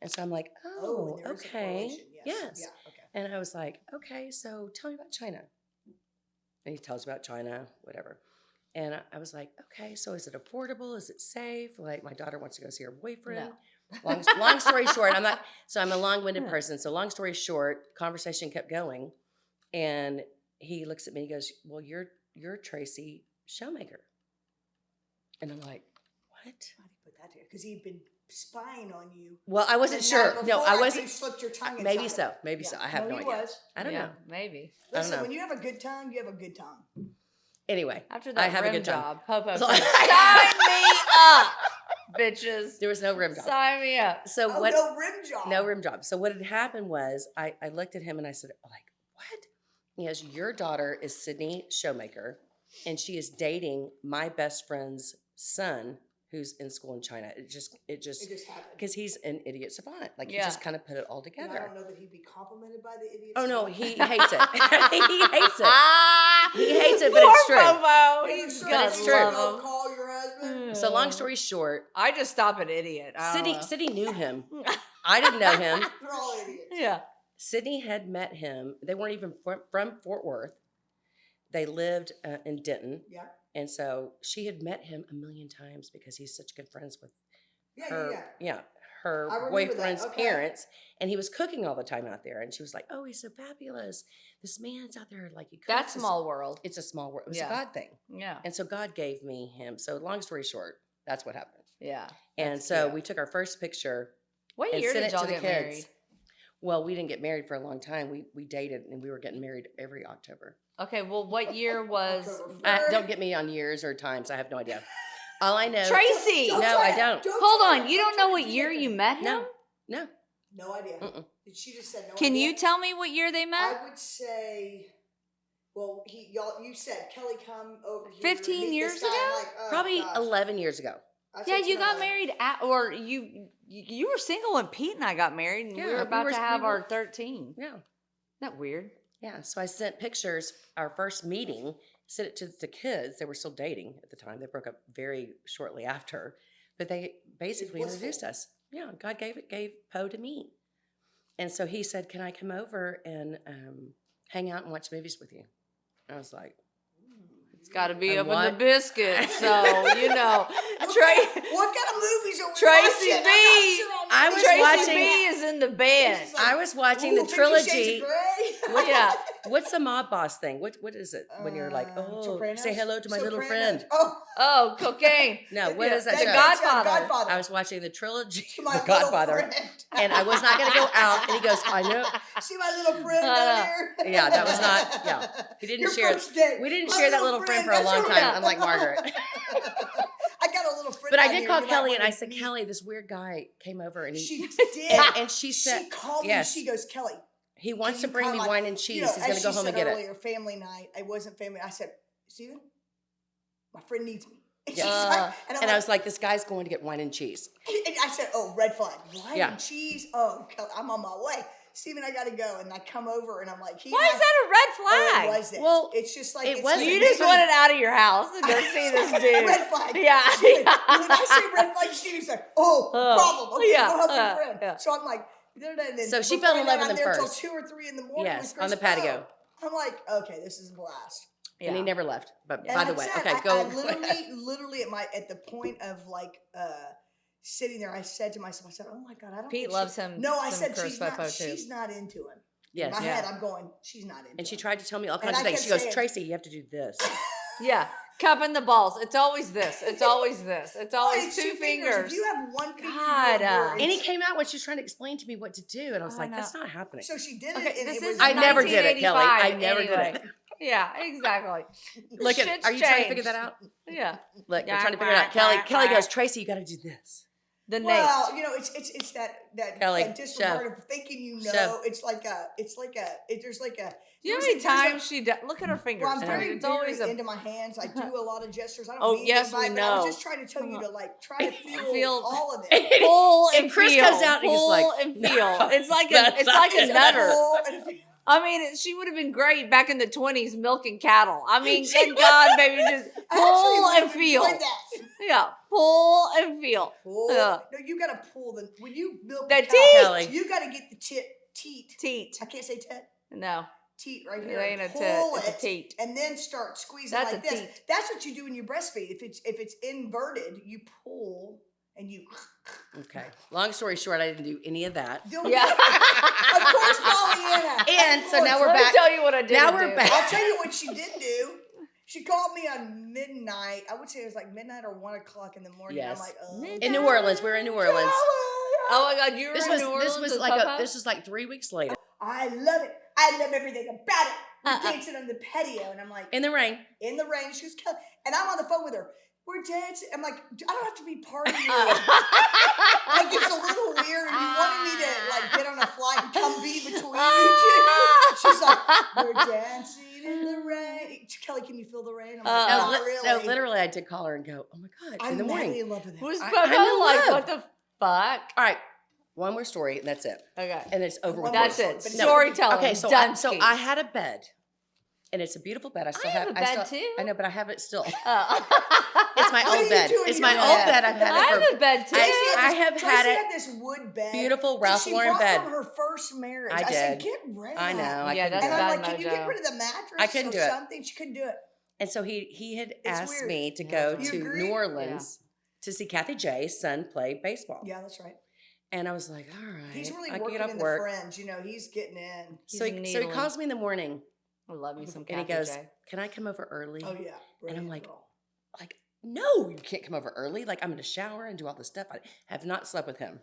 And so I'm like, oh, and there is a okay. correlation, Yes. Yeah. Okay. And I was like, okay, so tell me about China. And he tells me about China, whatever. And I was like, okay, so is it affordable? Is it safe? Like, my daughter wants to go see her boyfriend. No. Long story short, I'm a long-winded person. So long story short, conversation kept going, and he looks at me and he goes, well, you're Tracy Showmaker. And I'm like, what? Why did he put that there? Because he'd been spying on you. Well, I wasn't the sure. night No, before I after wasn't. You slipped your tongue Maybe inside so. it. Maybe Yeah. so. I have no he idea. was. I don't know. Maybe. I don't Listen, know. when you have a good tongue, you have a good tongue. Anyway, After I that have a rim good time. job, Popo So- said, sign me up, bitches. There was no rim job. Sign me up. So Oh, what? no rim job. No rim job. So what had happened was I looked at him and I said, like, what? He goes, your daughter is Sydney Showmaker, and she is dating my best friend's son, who's in school in China. It just It just happened. because he's an idiot savant. Like he Yeah. just kind of put it all And together. I don't know that he'd be complimented by the idiots. Oh no, he hates it. he hates it. Ah, He hates it, but it's true. Popo. Never He's saw got it's you true. Go call your husband. So long story short, I just stop an idiot. I don't know. Sydney knew him. I didn't know him. They're all idiots. Yeah. Sydney had met him. They weren't even from Fort Worth. They lived in Denton. Yeah. And so she had met him a million times because he's such good friends with Yeah, her, yeah. her I remember that. boyfriend's Okay. parents. And he was cooking all the time out there. And she was like, oh, he's so fabulous. This man's out there like he cooks. That's small world. It's a small world. It was Yeah. a God thing. Yeah. And so God gave me him. So long story short, that's what happened. Yeah. And so we took our first picture What and year sent did it y'all to the get kids. married? Well, we didn't get married for a long time. We dated and we were getting married every October. Okay, well, what year was October. Don't get me on years or times. I have no idea. All I know. Tracy? Don't No, try I to- don't. Hold try on, to- you don't try know to what do year that. you met him? No. No idea. Mm-mm. She just said no Can idea. you tell me what year they met? I would say, well, you said Kelly come over here. 15 meet years this guy. ago? I'm like, oh, Probably gosh. 11 years ago. I Yeah, said you got 10. married at, or you were single when Pete and I got married, and we Yeah, were we about were- to have we were- our 13. Yeah. Isn't that weird? Yeah. So I sent pictures, our first meeting, sent it to the kids. They were still dating at the time. They broke up very shortly after. But they basically blissful. introduced us. Yeah. God gave Poe to me. And so he said, can I come over and hang out and watch movies with you? I was like, It's got to be And up in what? the biscuit, so you know. What Tracy kind of movies are we Tracy watching? B. I was Tracy watching- B is in the bed. She's like, I was watching Ooh, the 50 Shades of trilogy. Grey? What- Yeah. What's the mob boss thing? What is it when you're like, oh, Sopranos? say hello to my little Sopranos. friend? Oh, Oh, cocaine. No, what is that The show? Godfather. I was watching the trilogy, To my The little Godfather, friend. and I was not going to go out. And he goes, I know. See my little friend down here? Yeah, that was not- yeah. He didn't Your share- first date. We didn't My share that little friend for a that's long your time, friend. unlike Margaret. I got a little friend. But I down did here call you might Kelly wanna and I said, meet. Kelly, this weird guy came over and he She did. and she said, she called yes. me. She goes, Kelly. he wants can to you bring come?" me Like, wine and cheese. you know, He's going as to go she home and said get earlier, family night. I wasn't family. I said, Steven, my friend needs me. And, she's Yeah. like, and, I'm And I was like, this guy's going to get wine and cheese. and I said, oh, red flag. Wine Yeah. and cheese. Oh, Kelly, I'm on my way. Steven, I got to go. And I come over and I'm like, Why is that a red flag? Oh, it was it. Well, it's just like, it it's wasn't. like- You just wanted out of your house to go see this dude. Red flag. Yeah. Steven, when I say red flag, Steven's like, oh, problem. Okay, Yeah, go help your friend. yeah. So I'm like, and then So she before fell in that, love with I'm him there till first. 2 or 3 in the morning. Yes, with on the Chris patio. Poe. I'm like, okay, this is a blast. And he never left. But And by the I way, said, okay, I go. literally at the point of like sitting there, I said to myself, I said, oh my God, I don't Pete think loves she, him. No, I some said Chris Popo too. she's not into him. Yes. In my Yeah. head, I'm going, she's not into him. And she tried to tell me all And kinds of I things. kept She goes, saying- Tracy, you have to do this. Yeah, cupping the balls. It's always this. It's always this. It's always it's two fingers. If you have one finger, God, you're- And he came out when she was trying to explain to me what to do. And I was I like, know. that's not happening. So she did Okay, it. And this it is was I never did it, Kelly. I 1985 never did anyway. it. Yeah, exactly. Look at, Shit's are you trying to figure changed. that out? Yeah, Look, Yeah, we're trying to figure it out. Kelly goes, Tracy, you got to do this. the Nate. Well, you know, it's that Kelly, that disregard of thinking you know. Shove. There's like a. Do you know how there's many a- there's a- times she does? Look at her fingers. Well, I'm very, it's always very a into my hands. I do a lot of gestures. I don't Oh, mean yes, to bite, we but I was know. just trying to tell you to like try to feel, Feel- all of it. pull and And Chris feel. comes out and he's pull like, and "No, feel. It's like that's it's not like a it." nutter. Pull and feel. I mean, she would have been great back in the 20s milking cattle. I mean, thank God, baby, just I pull actually and feel. enjoyed that. Yeah, pull and feel. Pull. Yeah. No, you gotta pull the when you milk The a cow, teat. Kelly. You gotta get the teat. Teat. I can't say tet. No, Teat right it here. ain't a Pull tit. It's a it, teat. and then start squeezing That's like a this. teat. That's what you do when you breastfeed. If it's inverted, you pull and you. Okay. Long story short, I didn't do any of that. Yeah. Of course, Pollyanna. And Of so now course. we're Let me back. tell you what I did. Now we're back. I'll tell you what she did do. She called me on midnight. I would say it was like midnight or 1 o'clock in the morning. Yes. I'm like, oh, In New Orleans. We were in New Orleans. Oh my God, you were in New Orleans. This was like 3 weeks later. I love it. I love everything about it. We're dancing on the patio, and I'm like, In the rain. in the rain. She goes, Kelly, and I'm on the phone with her. We're dancing. I'm like, I don't have to be part of you. Like, it's a little weird. And you wanted me to like get on a flight and come be between you two. She's like, we're dancing in the rain. Kelly, can you feel the rain? I'm like, No, not really. no, literally, I did call her and go, oh my God, I'm in the morning. madly in love with it. Was I'm Popo in like, love. what the fuck? All right. One more story, and that's it. Okay. And it's over with. That's more it. story. No. Storytelling. Okay, so Dunsky. I had a bed. And it's a beautiful bed. I have a bed too. I know, but I have it still. Oh. It's my What are old you bed. doing It's in my your old bed? bed. I've had I it have for a bed too. I have Tracy had it. had this wood bed. Beautiful that Ralph she Lauren brought bed. from her first marriage. I I said, did. get rid of I know. that. I Yeah, couldn't that's do And it. I'm bad like, can you mojo. get rid of the mattress I couldn't or do it. something? She couldn't do it. And so he had asked weird. me to Yeah, go that's You to agree? New Orleans to see Kathy J's son play baseball. Yeah, that's right. And I was like, all right. He's really I can working get off in work. the fringe. You know, he's getting in. So He's he needling. calls me in the morning I love me some and he Kathy goes, J. can I come over early? Oh, yeah. And I'm Brilliant like, girl. no, you can't come over early. Like, I'm going to shower and do all this stuff. I have not slept with him.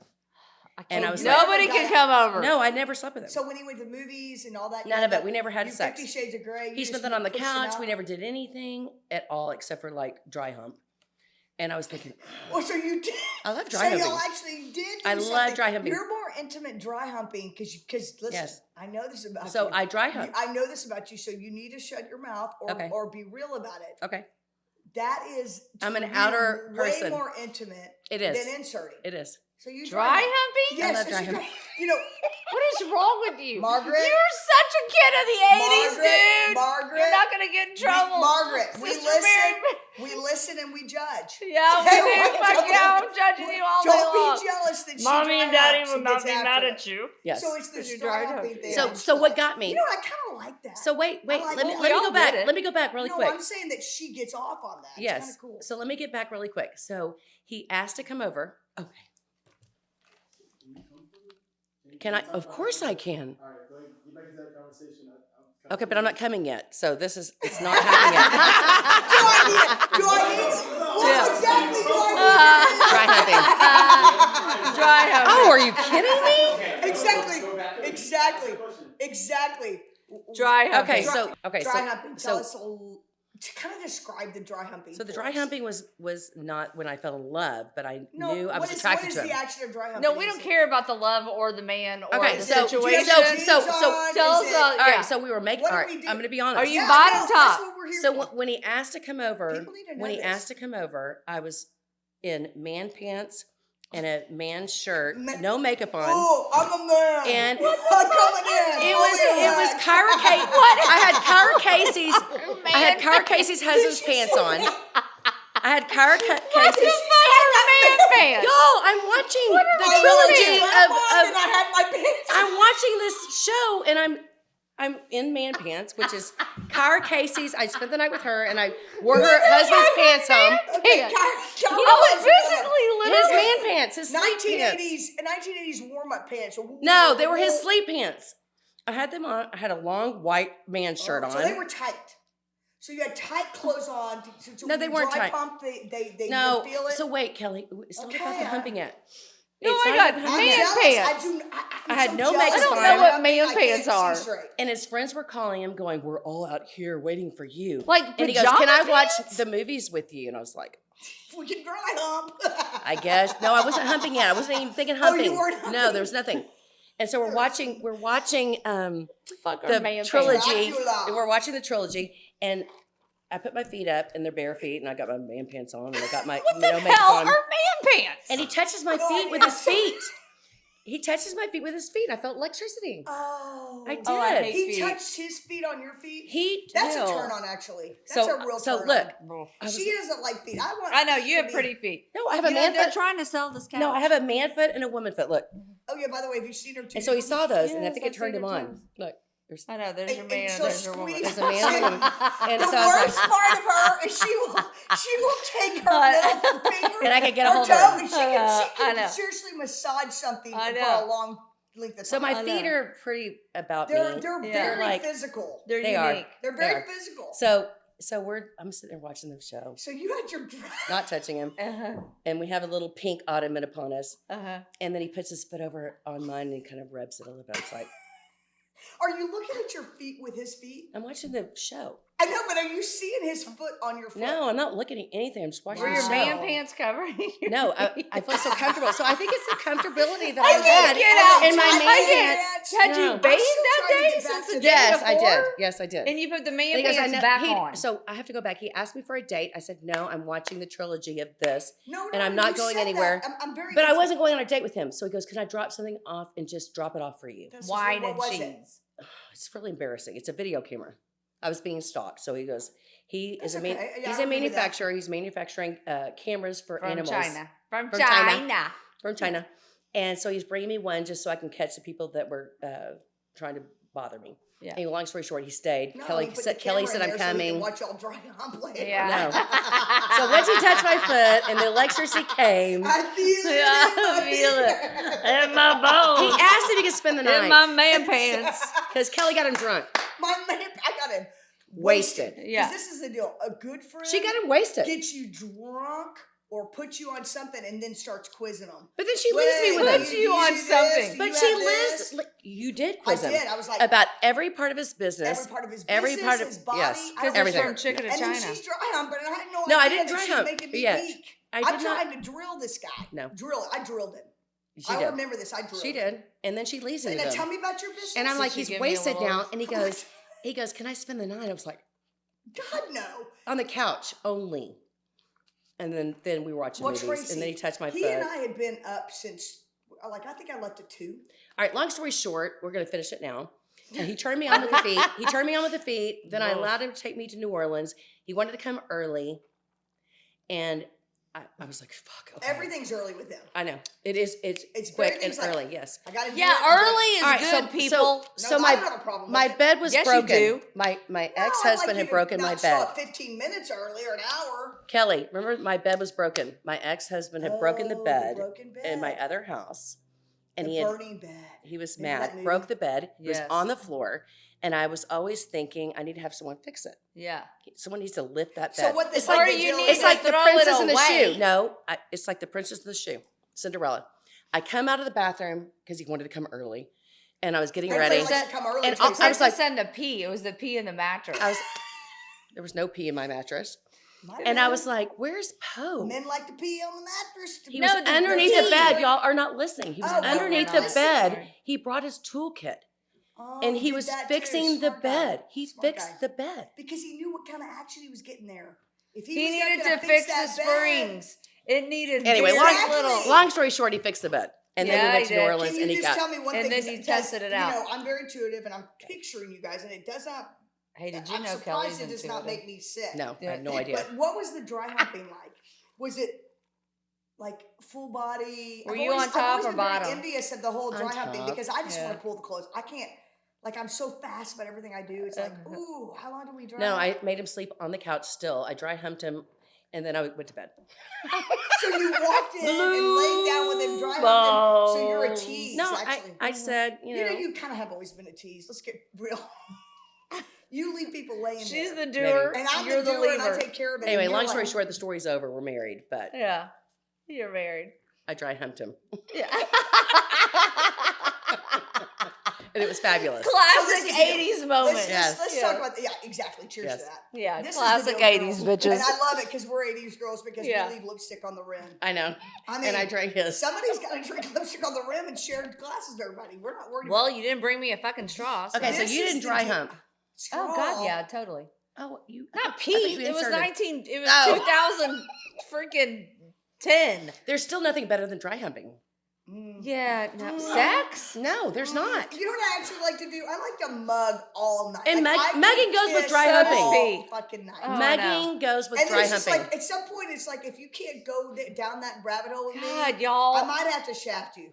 And I was like, Nobody can come over. no, I never slept with him. So when he went to movies and all that, None of it. We never had you sex. 50 Shades of Grey. He spent it on the couch. We never did anything at all except for like dry hump. And I was thinking, Well, so you did. I love So dry humping. y'all actually did. Do I love something. dry humping. You're more intimate dry humping because listen, Yes. I know this about So you. I dry hump. I know this about you. So you need to shut your mouth Okay. or be real about it. Okay. That is. I'm an to me, outer person. Way more intimate. It is. Than inserting. It is. So you Dry humping? Yes, love yes, dry you humping. You know, What is wrong with you? Margaret? You're such a kid of the 80s, dude. Margaret. You're not going to get in trouble. Margaret, we Sister listen. Mary- We listen and we judge. Yeah, we do. Fuck yeah, I'm judging you all day Don't long. be jealous that she Mommy and dry Daddy humps will and not gets be after mad it. at you. Yes. So it's the You dry dry humping hump. thing. So what got me? You know, I kind of like that. So wait. I like Let that. me We all go back. did it. Let me go back really no, quick. I'm saying that she gets off on that. It's Yes. kind of cool. So let me get back really quick. So he asked to come over. Okay. Can I? Of course I can. All right, go ahead. Get back to that conversation. Okay, but I'm not coming yet. So it's not happening yet. Do I need it? What Yeah. exactly do I Dry humping. Dry humping. Oh, are you kidding me? need? Exactly. Dry humping. Okay, Dry so humping. Tell us to kind of describe the dry humping. So the for dry us. humping was not when I fell in love, but I No, knew I was what attracted is to the him. action of dry humping? No, we don't care about the love or the man or Okay, the so- situation. so- Tell us All yeah. right, so we were making. What All do right, we do? I'm going to be honest. Are you Yeah, bottom no, top? That's what we're here So for. when he asked to come over, People need to know when he this. asked to come over, I was in man pants and a man shirt, Ma- no makeup on. Oh, I'm a man. And- I'm coming in. It was Kyra Casey. What? I had Kyra Casey's. I had Man Kyra Casey's husband's pants on. I had Kyra What the Casey's. fuck are man pants? Y'all, I'm watching the I trilogy and of I had my pants. I'm watching this show and I'm in man pants, which is Kyra Casey's. I spent the night with her and I wore her husband's pants home. Okay, I was physically His literally. man pants, his sleep pants. 1980s warm-up pants. No, they were his sleep pants. I had them on. I had a long white man shirt on. So they were tight. So you had tight clothes on. To No, they when you weren't dry tight. Pump, they No, would feel it. so wait, Kelly. It's not about the Okay. humping yet. No, It's I not got about the I'm humping man yet. jealous. pants. I had I'm no jealous. makeup I don't on. know what I man can't pants see are. straight. And his friends were calling him, going, "We're all out here waiting for you." Like And he goes, pajama "Can I watch pants? the movies with you?" And I was like, We can dry hump. I guess. No, I wasn't humping yet. I wasn't even thinking Oh, humping. you weren't No, humping. there was nothing. And so we're watching Fuck are the man trilogy. Dracula. We're watching the trilogy, and I put my feet up, and they're bare feet, and I got my man pants on, and I got my What no the makeup hell on. are man pants? And he touches my No feet with idea. his feet. He touches my feet with his feet. I felt electricity. Oh. I did. Oh, I hate He feet. touched his feet on your feet. He That's will. a turn on, actually. That's a real So turn look, on. I was- She doesn't like feet. I know you have pretty feet. no, I have a You know, man they're foot. trying to sell this couch. No, I have a man foot and a woman foot. Look, Oh yeah. By the way, have you seen her? and so he saw those, and I Yes, think it I've turned seen him her on. toes. Look, I know. There's your man and she'll there's your woman. squeeze- There's a man and a woman. And the so I was worst like, part of her is she will take her middle finger and I could get a her hold toe, of her. and she I can know. seriously massage something I for know. a long length of So time. my I feet know. are pretty about they're me. they're Yeah. very Like- physical. They're They are. unique. They're They very are. physical. So I'm sitting there watching the show, So you had your not touching him, Uh-huh. and we have a little pink ottoman upon us, Uh-huh. and then he puts his foot over on mine and he kind of rubs it a little bit. It's like, Are you looking at your feet with his feet? I'm watching the show. I know, but are you seeing his foot on your foot? No, I'm not looking at anything. I'm just watching Were the your show. man pants covering? your No, feet? I feel so comfortable. So I think it's the comfortability that I I've can't had get out. in my I man can't. pants. Had No. you I'm bathed still that trying to day get back since to the that. day Yes, I did. before? Yes, I did. And you put the man And he goes, pants I know, back he- on. So I have to go back. He asked me for a date. I said, no, I'm watching the trilogy of this. No, And I'm not you going said anywhere. that. I'm very. But I confused. wasn't going on a date with him. So he goes, can I drop something off and just drop it off for you? This is- Wine what and was it? cheese. It's really embarrassing. It's a video camera. I was being stalked. So he goes, he That's is okay. Yeah, I he's a remember that. manufacturer. He's manufacturing cameras for From animals. China. From From China. China. From China. And so he's bringing me one just so I can catch the people that were trying to bother me. Yeah. Anyway, long story short, he stayed. No, Kelly he put said, the Kelly camera said, in I'm there so we can coming. watch y'all dry hump later. Yeah. No. So once he touched my foot and the electricity came, I feel it. Yeah, in my I feel feet. it. In my he bones. asked if he could spend the In night my man pants. because Kelly got him drunk. My man, I got him Wasted. Yeah. 'Cause this is the deal. A good friend She got him wasted. gets you drunk or puts you on something and then starts quizzing them. But then she leaves me with Puts him. you on something. But she lives. You did I quiz him did. I was like, about every part of his business. every part of his every business, part of- his body. yes, I Because don't they're everything. from Chicken to And then China. she's dry humping, and I had no No, I idea didn't that dry she was hump making me yet. weak. I I'm did not. trying to drill this guy. No. I drilled him. She I did. remember this. I drilled She him. did. And then she leaves me And with then tell him. me about your business. And I'm like, she he's give me a wasted little- now. And he goes, can I spend the night? I was like, God, no. on the couch only. And then we were watching Well, movies. Tracy, And then he touched my he foot. and I had been up since, I think I left at 2. All right, long story short, we're going to finish it now. And he turned me on with the feet. He turned me on with the feet. Then I Whoa. allowed him to take me to New Orleans. He wanted to come early. And I was like, fuck. Okay. Everything's early with them. I know. It's quick and everything's like- early, yes. I got to Yeah, early is All right, good, people. No, So I don't have a problem my with it. bed was Yes, you broken. do. My No, ex-husband I'd like had you broken to my not show bed. up 15 minutes early or an hour. Kelly, remember my bed was broken. My ex-husband had broken the bed broken bed. in my other house. And the he had burning bed. he was Remember that mad, movie? broke the bed, he was Yes. on the floor, and I was always thinking I need to have someone fix it. Yeah. Someone needs to lift that bed. So what it's the- like Or you need it's to like the throw it princess in the away. shoe. No, it's like the princess in the shoe, Cinderella. I come out of the bathroom because he wanted to come early, and I was getting Everybody ready. likes to come early, And Tracy. I was like- send a pee. It was the pee in the mattress. There was no pee in my mattress, My and I bad. was like, "Where's Poe?" Men like to pee on the mattress. He No, was the underneath the pee. bed. Y'all are not listening. He was Oh, well, underneath we're the not bed. listening. He brought his toolkit, Oh, and he did was that too. fixing the Smart guy. bed. He Smart fixed guy. the bed. Because he knew what kind of action he was getting there. If he was needed gonna to fix the that bed- springs. It needed Anyway, very long, Exactly. long story short, he fixed the bed, and then Yeah, we went he to New did. Orleans, Can and you he just got. tell me one and thing? then 'Cause- you 'cause, tested it out. You know, I'm very intuitive, and I'm picturing you guys, and it does not. Hey, did you I'm know surprised Kelly's it does intuitive? not make me sick. No, I have no Yeah. idea. But what was the dry humping like? Was it like full body? Were I've you always- on top I've always or been very bottom? envious of the whole On dry humping top. because I just Yeah. want to pull the clothes. I can't. Like I'm so fast about everything I do. It's like, Uh-huh. ooh, how long do we dry? No, hump? I made him sleep on the couch still. I dry humped him, and then I went to bed. So you walked in and laid down with him dry humping. So you're a balls. tease. No, actually. I said, You know, you kind of have always been a tease. Let's get real. You leave people laying She's there. the doer. and I'm You're the doer, and I leaver. take care of it. Anyway, and long you're story like- short, the story's over. We're married, but Yeah. You're married. I dry humped him, Yeah. and it was fabulous. Classic this is it. 80s moment. Yes. Let's Yeah. talk about exactly. Cheers Yes. to that. Yeah, This is the classic deal, 80s girls. bitches. And I love it because we're 80s girls because Yeah. we leave lipstick on the rim. I know, I mean, and I drank his. somebody's got to drink lipstick on the rim and share glasses with everybody. We're not worried Well, you didn't bring me a fucking straw. Okay, so This you is didn't the dry deal. hump. about Oh God, yeah, totally. Oh, you Not I thought Pete. you It was inserted- 19. It was Oh. 2000 freaking 10. There's still nothing better than dry humping. Yeah, no, Mm. sex. No, there's not. You know what I actually like to do? I like to mug all night. And Like, I can mugging goes with kiss dry all humping. fucking night. Oh, I Mugging goes with and dry it's just humping. like at some point, it's like if you can't go down that rabbit hole with me, God, I y'all. might have to shaft you.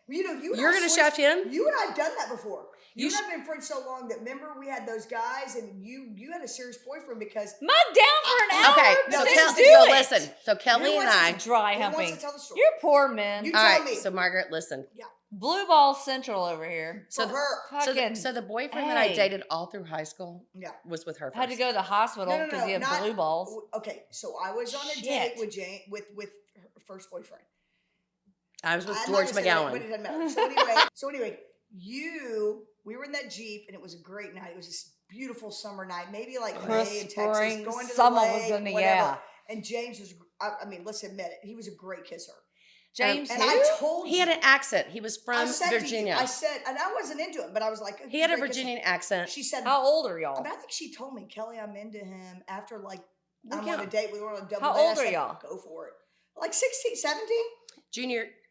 You know, You're going to shaft him? You and I've done that before. You You and I've been friends so long that remember we had those guys and you had a serious boyfriend because Mug down for an hour. Okay, but no, then this is- do so it. listen. So Kelly Who and wants I. to Dry who wants humping. to tell the story? You're poor men. You All tell right, me. so Margaret, listen. Blue Ball Central over here. So For her. Fucking so the boyfriend that I hey. dated all through high school Yeah. was with her first. had to go to the hospital No, because you have not- blue balls. Okay, so I was on a Shit. date with Jane with her first boyfriend. I was with I'm George not gonna say that, McGowan. but it doesn't matter. So anyway, we were in that Jeep and it was a great night. It was this beautiful summer night, maybe like May in Texas, Spring, going to summer the was lake, in the whatever. yeah. And James was, I mean, let's admit it, he was a great kisser. James, And who? I told He had an accent. He was I from said to you, Virginia. I said, and I wasn't into him, but I was like, He had a great kisser. Virginian accent. She said, How old are y'all? I mean, I think she told me, Kelly, I'm into him after like, Look I'm on a out. date with her on a double How date. I old are said, y'all? Go for it. Like 16, 17?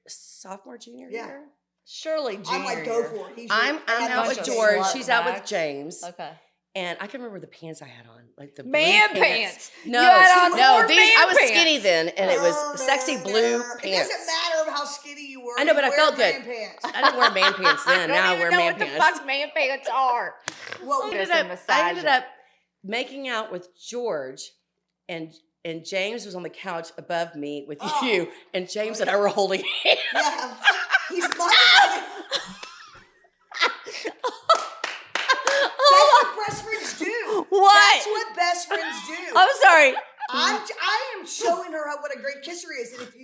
Sophomore, junior Yeah. year. Surely junior I'm like, go year. for it. He's I'm your- and I out bunch with of George. slut She's out with bags. James. Okay. And I can remember the pants I had on, like the blue Man pants. No, You had on no, four these man I was pants. skinny then, and it was sexy blue It pants. doesn't matter how skinny you were. I know, you but I wear felt good. man Pants. I didn't wear man pants then. I Now I don't wear even know man what the pants. fuck man pants are. Well, I Just ended, a up, I ended massage. up making out with George, and James was on the couch above me with Oh. you, and James and I were holding hands. yeah, he's my. That's what best friends do. What? That's what best friends do. I'm sorry. I am showing her what a great kisser is, and if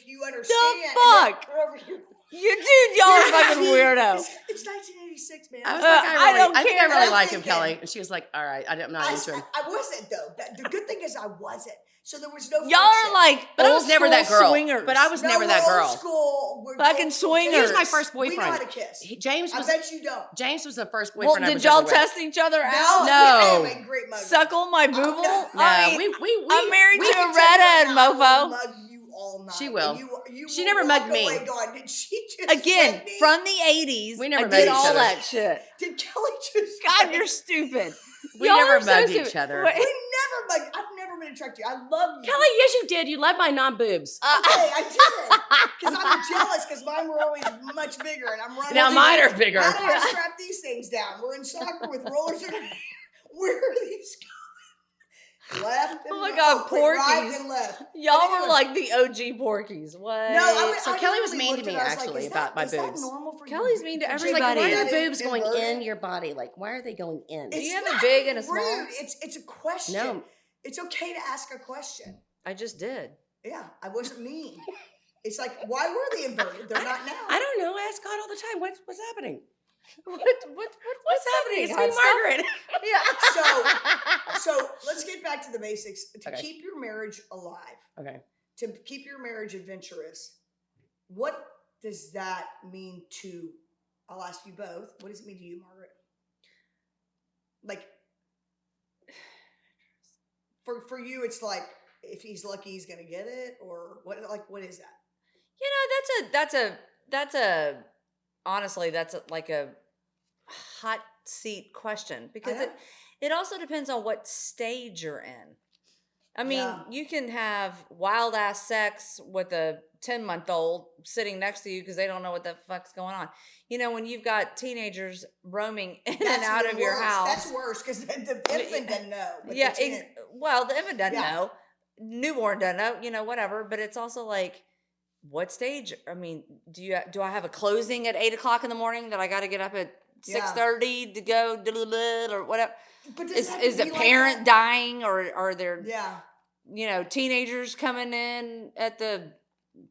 you understand, fuck? and then over here- You dude, y'all are fucking weirdo. It's 1986, man. I was Uh, like, I don't I think I care. really I'm like him, thinking- Kelly. And she was like, all right, I'm not into him. I wasn't though. The good thing is I wasn't. So there was no. Y'all are friction. like But I old was never school that girl. swingers. But I was No, never we're that old girl. School. We're Fucking old school swingers. He was my kissers. first We know how boyfriend. to kiss. James I was bet you don't. James was the first Well, boyfriend I did was y'all ever with. test each other No, out? No. I am a great mugger. Suckle my booble? no. No, I mean, we I'm married I to can a tell you redhead, right now, I will mofo. mug you all night. She will. And you She will never walk mugged me. away going, did she just Again, let me? from the 80s, We never I met did each all other. that shit. Did Kelly just? God, let you're me? stupid. We Y'all never are so mugged stupid. each other. Wait. We never mugged. I've never been attracted to you. I love you. Kelly, yes, you did. You love my non-boobs. Okay, I did. Because I'm jealous because mine were always much bigger and I'm running. Now mine are bigger. How do I strap these things down? We're in soccer with rollers. Where are these going? Left and Oh my right. God, Wait, right Porky's. and left. Y'all But were anyway. like the OG Porkies. What? No, I So I Kelly was literally mean to looked me, at it, I was actually, is about my is that boobs. normal for Kelly's you? mean to For I was everybody. like, why are That the in- boobs going inverted? in your body? Like, why are they going in? Do you It's have a not big and a small? rude. It's a question. No. It's okay to ask a question. I just did. Yeah, I wasn't mean. It's like, why were they inverted? They're not now. I don't know. I ask God all the time. What's happening? What's happening? It's hot me, stuff? Margaret. Yeah. So let's get back to the basics. To Okay. keep your marriage alive, Okay. to keep your marriage adventurous, what does that mean to, I'll ask you both, what does it mean to you, Margaret? Like, for you, it's like, if he's lucky, he's going to get it, or what, like, what is that? You know, that's a honestly, like a hot seat question because know. it also depends on what stage you're in. I mean, Yeah. you can have wild ass sex with a 10-month-old sitting next to you because they don't know what the fuck's going on. You know, when you've got teenagers roaming in and That's out even of your worse. house. That's worse because the infant doesn't know. but Yeah, the teen- well, the infant doesn't Yeah. know. Newborn doesn't know, you know, whatever. But it's also like, what stage? I mean, do I have a closing at 8:00 in the morning that I got to get up at Yeah. 6:30 to go or whatever? But does it have to Is be a like parent that? dying or are there Yeah. teenagers coming in at the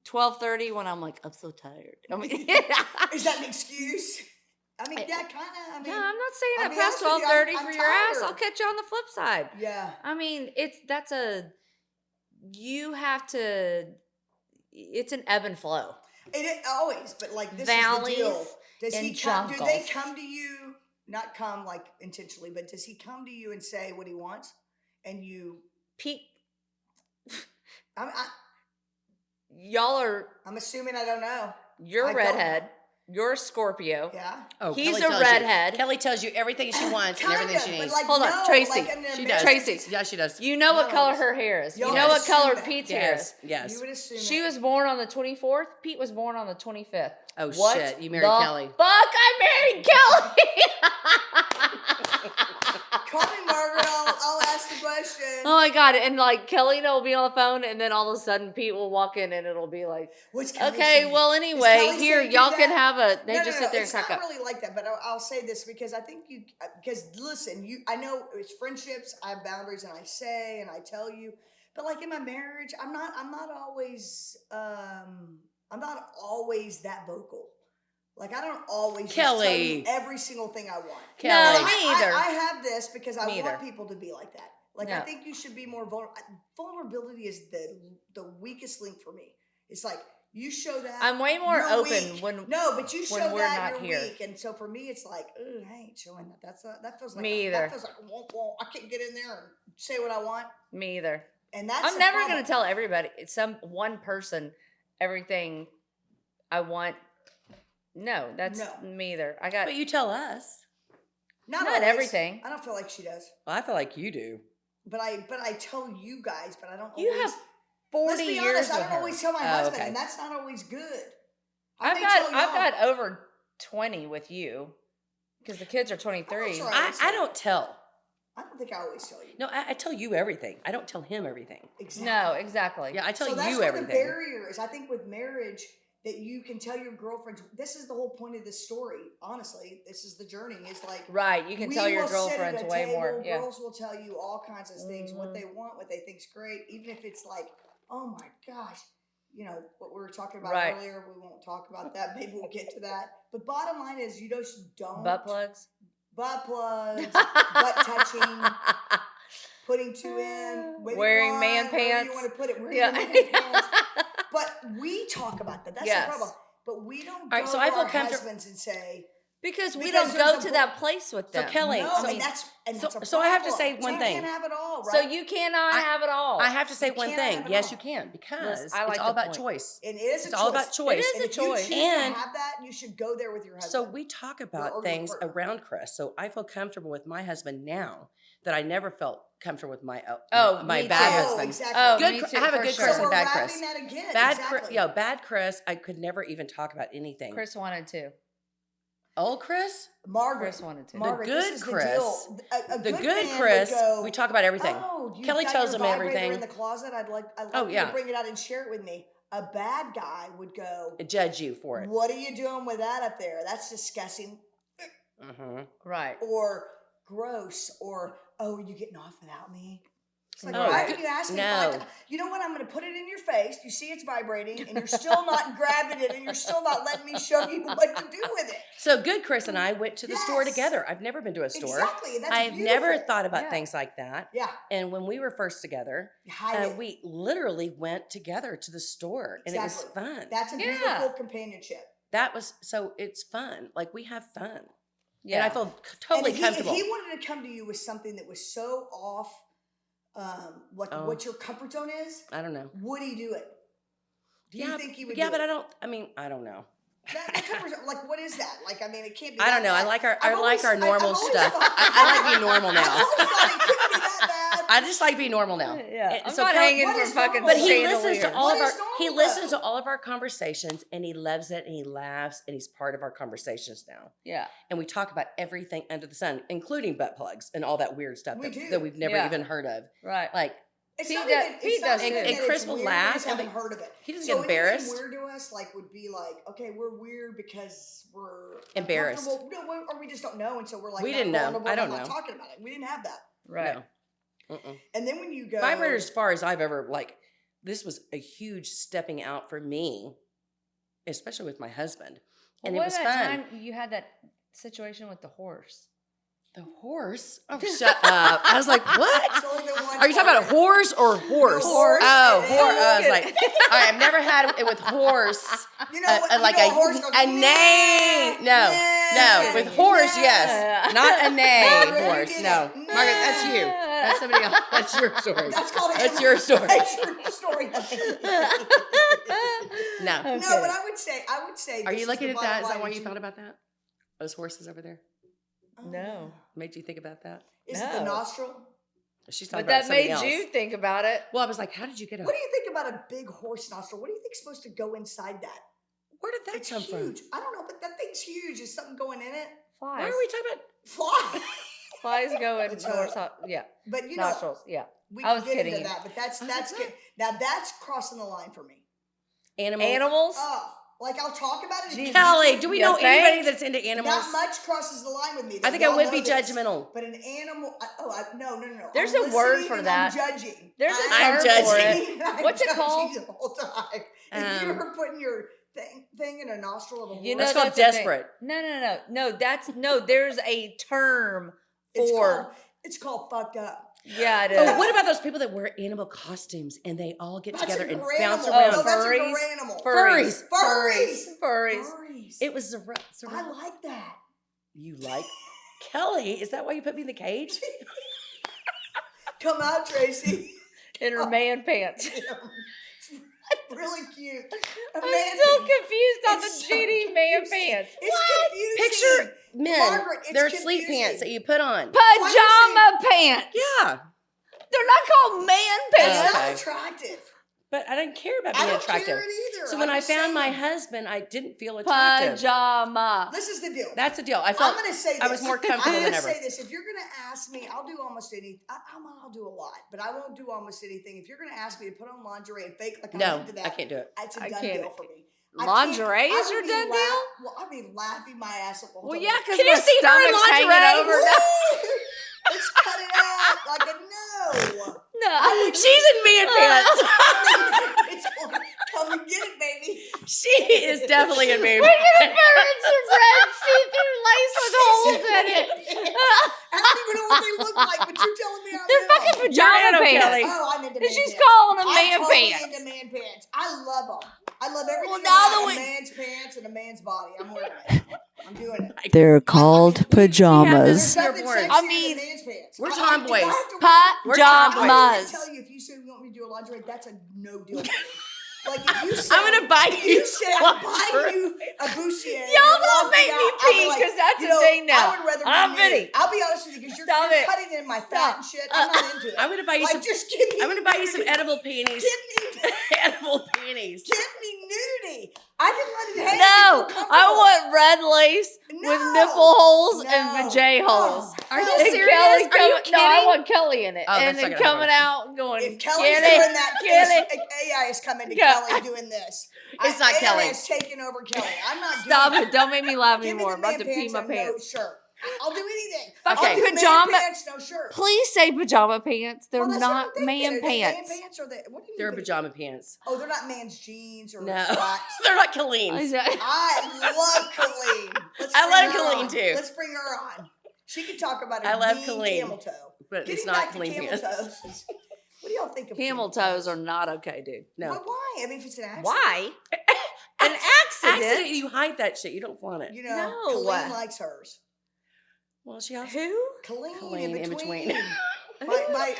12:30 when I'm like, I'm so tired. I mean, Is that an excuse? I mean, yeah, kind of. I mean, no, I'm not saying I'll that be past honest with you, 12:30 I'm for your ass. tired. I'll catch you on the flip side. yeah. I mean, it's an ebb and flow. It always, but like this Valleys is the deal. Does he and come? Do they jungles. come to you? Not come like intentionally, but does he come to you and say what he wants, and you? Pete, I'm y'all are, I'm assuming I don't know. you're I a don't know. redhead. You're a Scorpio. Yeah. Oh, He's Kelly a tells redhead. Kelly tells you everything she wants and everything she Kinda, needs. but like, Hold on, no, Tracy. like, in the She marriage, does. Tracy. Yeah, she does. You know what No, color it's- her hair is. y'all You know would what color assume that. Pete's hair Yes, is. yes. You would assume She it. was born on the 24th. Pete was born on the 25th. Oh, What shit, you married the Kelly. Fuck, I married Kelly. Call me Margaret. I'll ask the question. Oh my god! And like Kelly will be on the phone, and then all of a sudden Pete will walk in, and it'll be like, What's Kelly "Okay, saying? well, Is anyway, Kelly here saying y'all do can that? have a." They No, just no, sit there and it's crack not up. really like that, but I'll say this because I think because listen, I know it's friendships. I have boundaries, and I say and I tell you, but like in my marriage, I'm not always that vocal. Like I don't always just tell you Kelly. every single thing I want. Kelly. No, I- me either. I have this because I Me want either. people to be like that. Like I No. think you should be more vulnerable. Vulnerability is the weakest link for me. It's like you show that I'm way more you're open weak. when no, but you when show we're that not you're here. weak, and so for me, it's like, ooh, I ain't showing that. That feels like Me that either. feels like I can't get in there and say what I want, me either. and that's I'm the never problem. gonna tell everybody. It's some one person everything I want. No, that's No. me either. I got But you tell us. not always. everything. I don't feel like she does, Well, I feel like you do. but I tell you guys, but I don't. You always, have 40 Let's be years honest. I with don't her. always tell my Oh, husband, okay. and that's not always good. I I've may tell got y'all. over 20 with you because the kids are 23. sorry. I don't tell. I don't think I always tell you. No, I tell you everything. I don't tell him everything. Exactly. No, exactly. Yeah, I tell so that's you where everything. the barrier is. I think with marriage that you can tell your girlfriends. This is the whole point of this story. Honestly, this is the journey. Is like Right, you can we tell your will sit at girlfriends a way table, more. Yeah. Girls will tell you all kinds of things, what Mhm. they want, what they think's great, even if it's like, oh my gosh, what we were talking about Right. earlier. We won't talk about that. Maybe we'll get to that. But bottom line is, you just don't Butt plugs. butt plugs, butt touching, putting two in, whether Wearing you man want, wherever pants. you want to put it, wearing Yeah. the man pants. But we talk about that. That's Yes. the problem. But we don't All go right, so to I feel our comfort- husbands and say, Because we Because don't there's go a to bo- that place with So them. Kelly, no, I mean, and that's a so I have to problem. say one You thing. can't have it all, So right? you cannot I- have it all. I have to say You one can't thing. have it Yes, all. you can, because Listen, I like it's all the about point. choice. It is It's a all choice. about choice. It is And a if you choice. choose And- to have that, you should go there with your So husband. we talk or about your things partner. around Chris. So I feel comfortable with my husband now that I never felt comfortable with my me too. bad husband. Exactly. Oh, Good me Chris- too, I have a for good sure. Chris so and we're bad wrapping Chris. that again. Bad exactly. bad Chris. I could never even talk about anything. Chris wanted to. Old Chris, Margaret. Chris wanted to. Margaret, good this is Chris- the deal. A the good good man Chris, would go, we talk about everything. Oh, you Kelly got tells your him vibrator everything. in the closet. I'd like Oh, you yeah. to bring it out and share it with me. A bad guy would go, Judge you for it. what are you doing with that up there? That's disgusting. Mm-hmm. Right. Or gross. Or, oh, are you getting off without me? It's like, No, why good- did you ask me? no. You know what? I'm going to put it in your face. You see it's vibrating, and you're still not grabbing it, and you're still not letting me show you what to do with it. So good Chris and I went to the store Yes. together. I've never been to a store. Exactly. That's I've beautiful. never thought about Yeah. things like that. Yeah. And when we were first together, Hide it. we literally went together to the store, and it was Exactly. fun. That's a Yeah. beautiful companionship. That was so it's fun. Like we have fun, Yeah. and I feel totally and if comfortable. He wanted to come to you with something that was so off, what your comfort zone is, I don't know. would he do it? Do you think he would? Yeah, do but it? I don't. I mean, I don't know. That comfort zone, like, what is that? Like, I mean, it can't be. I don't that know. I bad. like our I've always- I've normal always stuff. thought- I like being normal I've now. always thought it couldn't be that bad. I just like being normal now. Yeah. And I'm so not Kelly- hanging What from is fucking normal? But he chandeliers. listens to all of What our is he normal, listens though? to all of our conversations, and he loves it, and he laughs, and he's part of our conversations now. Yeah. And we talk about everything under the sun, including butt plugs and all that weird stuff We do. that we've never Yeah. even heard of. Right. Like It's Pete not does- even, Pete it's not does even too. that And it's Chris will weird, we laugh just and haven't heard of it. he doesn't So get embarrassed. anything weird to us, like, would be like, okay, we're weird because we're Embarrassed. uncomfortable. No, or we just don't know, and so we're like, We not didn't know. vulnerable I and don't I'm not know. talking about it. We didn't have that. Right. No. Mm-mm. And then when you go Vibrators, as far as I've ever this was a huge stepping out for me, especially with my husband, and Well, it was what fun. about that time you had that situation with the horse? The horse? Oh, shut up! I was like, what? It's only been one Are you talking about a time. horse or horse? horse. Oh, And horse! I was then- like, all right, I've never had it with horse. You know what? Like a horse goes, a neigh. No, no, with horse, yes, not a neigh Margaret, you horse. did No, it. Margaret, that's you. That's somebody else. That's your story. That's called That's your story. That's your story. No. Okay. No, but I would say. Are this you is looking the at bottom that? Is that line why that you thought about that? Those horses over there Oh, No. made you think about that? Is it the No. nostril? She's talking But about that something made else. you think about it. Well, I was like, how did you get up? What do you think about a big horse nostril? What do you think's supposed to go inside that? Where did that It's come from? huge. I don't know, but that thing's huge. Is something going in it? Flies. Why are we talking about? Fly. Flies go in It's yeah. But you know, Nostrils. Yeah. we I can was get kidding into you. that. But that's good. good. Now that's crossing the line for me. Animals. Oh, like I'll talk about it. if Jesus. you Kelly, do. do we You know think? anybody that's into animals? Not much crosses the line with me. I though. think I Y'all would know be this. judgmental. But an animal. No. There's I'm a word listening for and that. I'm judging. There's a I'm term for judging. it. I'm What's it judging called? The whole time. If you Um, were putting your thing in a nostril of a horse, You know That's called that's a thing. desperate. No. There's a term for. it's called fucked up. Yeah, it is. Oh, what about those people that wear animal costumes and they all get That's together a and granimal. bounce Oh, around? No, that's a furries? granimal. Furries. Furries. It was I like that. You like Kelly? Is that why you put me in the cage? Come out, Tracy. In her man pants. Really cute. A I'm man still pants. confused on the It's so GD man confusing. pants. It's confusing. Picture men. Margaret, it's They're sleep confusing. pants that you put on. Pajama pants. Yeah, They're not called man It's pants. not Okay. attractive. but I didn't care about I being don't attractive. care it either. So when I'm I just found my saying. husband, I didn't feel attractive. Pajama. This is the deal. That's the deal. I I'm felt going to say this. I was more comfortable I'm than gonna ever. say this. If you're going to ask me, I'll do almost anything. I'll do a lot, but I won't do almost anything. If you're going to ask me to put on lingerie and fake like I'm No, into that, I can't do it. It's a I done can't. deal for me. Lingerie I is would your be done deal? Well, I'd be laughing my ass off the whole Well, time. yeah, because Can my you see her in stomach's hanging lingerie? over. Woo! Let's cut it out like a no. No. She's in man pants. It's going, come and get it, baby. She is definitely in man We're pants. gonna put her in some red see-through lace with holes in it. I don't even know what they look like, but you're telling me I'm They're in fucking them. pajama You're in 'em, pants. Kelly. Oh, I'm into And man she's pants. calling them I'm man totally pants. into man pants. I love them. I love everything Well, now about that a we- man's pants and a man's body. I'm wearing it. I'm doing it. They're called There's pajamas. Something Dearborn. sexier I than mean, man's pants. we're If tomboys. I have to wear- We're I Pajamas. tell you, if you say you want me to do a lingerie, that's a no deal for me. Like if you say, I'm gonna buy if you you say I'll buy lingerie. you a bustier. and Y'all you don't walk make out, me I'll be pee, like, 'cause that's you a know, thing now. I would rather I'm be nude. Vinny. I'll be honest with you, because you're Stop it. cutting in my fat and shit. I'm not into it. I'm gonna buy you Like, some. just give me I'm gonna buy you some nudity. edible panties. Give me, Edible panties. give me nudity. I can let it hang. No, and feel I comfortable. want red lace with No. nipple holes No. and vajay holes. Oh, Are you hell And no. serious? Kelly Are you coming, no, I kidding? want Kelly in it. Oh, and that's then not gonna coming out and going, If Kelly's get it, doing that, get it. AI is coming to Yeah. Kelly doing this. It's not AI Kelly. has taken over Kelly. I'm not Stop doing it. Don't make me laugh Give me anymore. the I'm about man to pee pants my and no pants. shirt. I'll do anything. Okay. I'll do Pajama- man pants, no shirt. Please say pajama pants. They're Well, that's what not I'm thinking. man Are they pants. Man pants or they, what do you They're mean? pajama pants. Oh, they're not man's jeans or No, slacks. they're not Colleen's. I love Colleen. I love bring her Colleen on. too. Let's bring her on. She can talk about her I love mean Colleen. camel toe. But it's Getting not back to Colleen camel pants. toes. What do y'all think of Camel toes are not okay, dude. No. But why? I mean, if it's an accident. Why? An accident? Accident, you hide that shit. You don't flaunt it. You know, No. Colleen likes hers. Well, she also. Who? Colleen, Colleen in in between. between. my,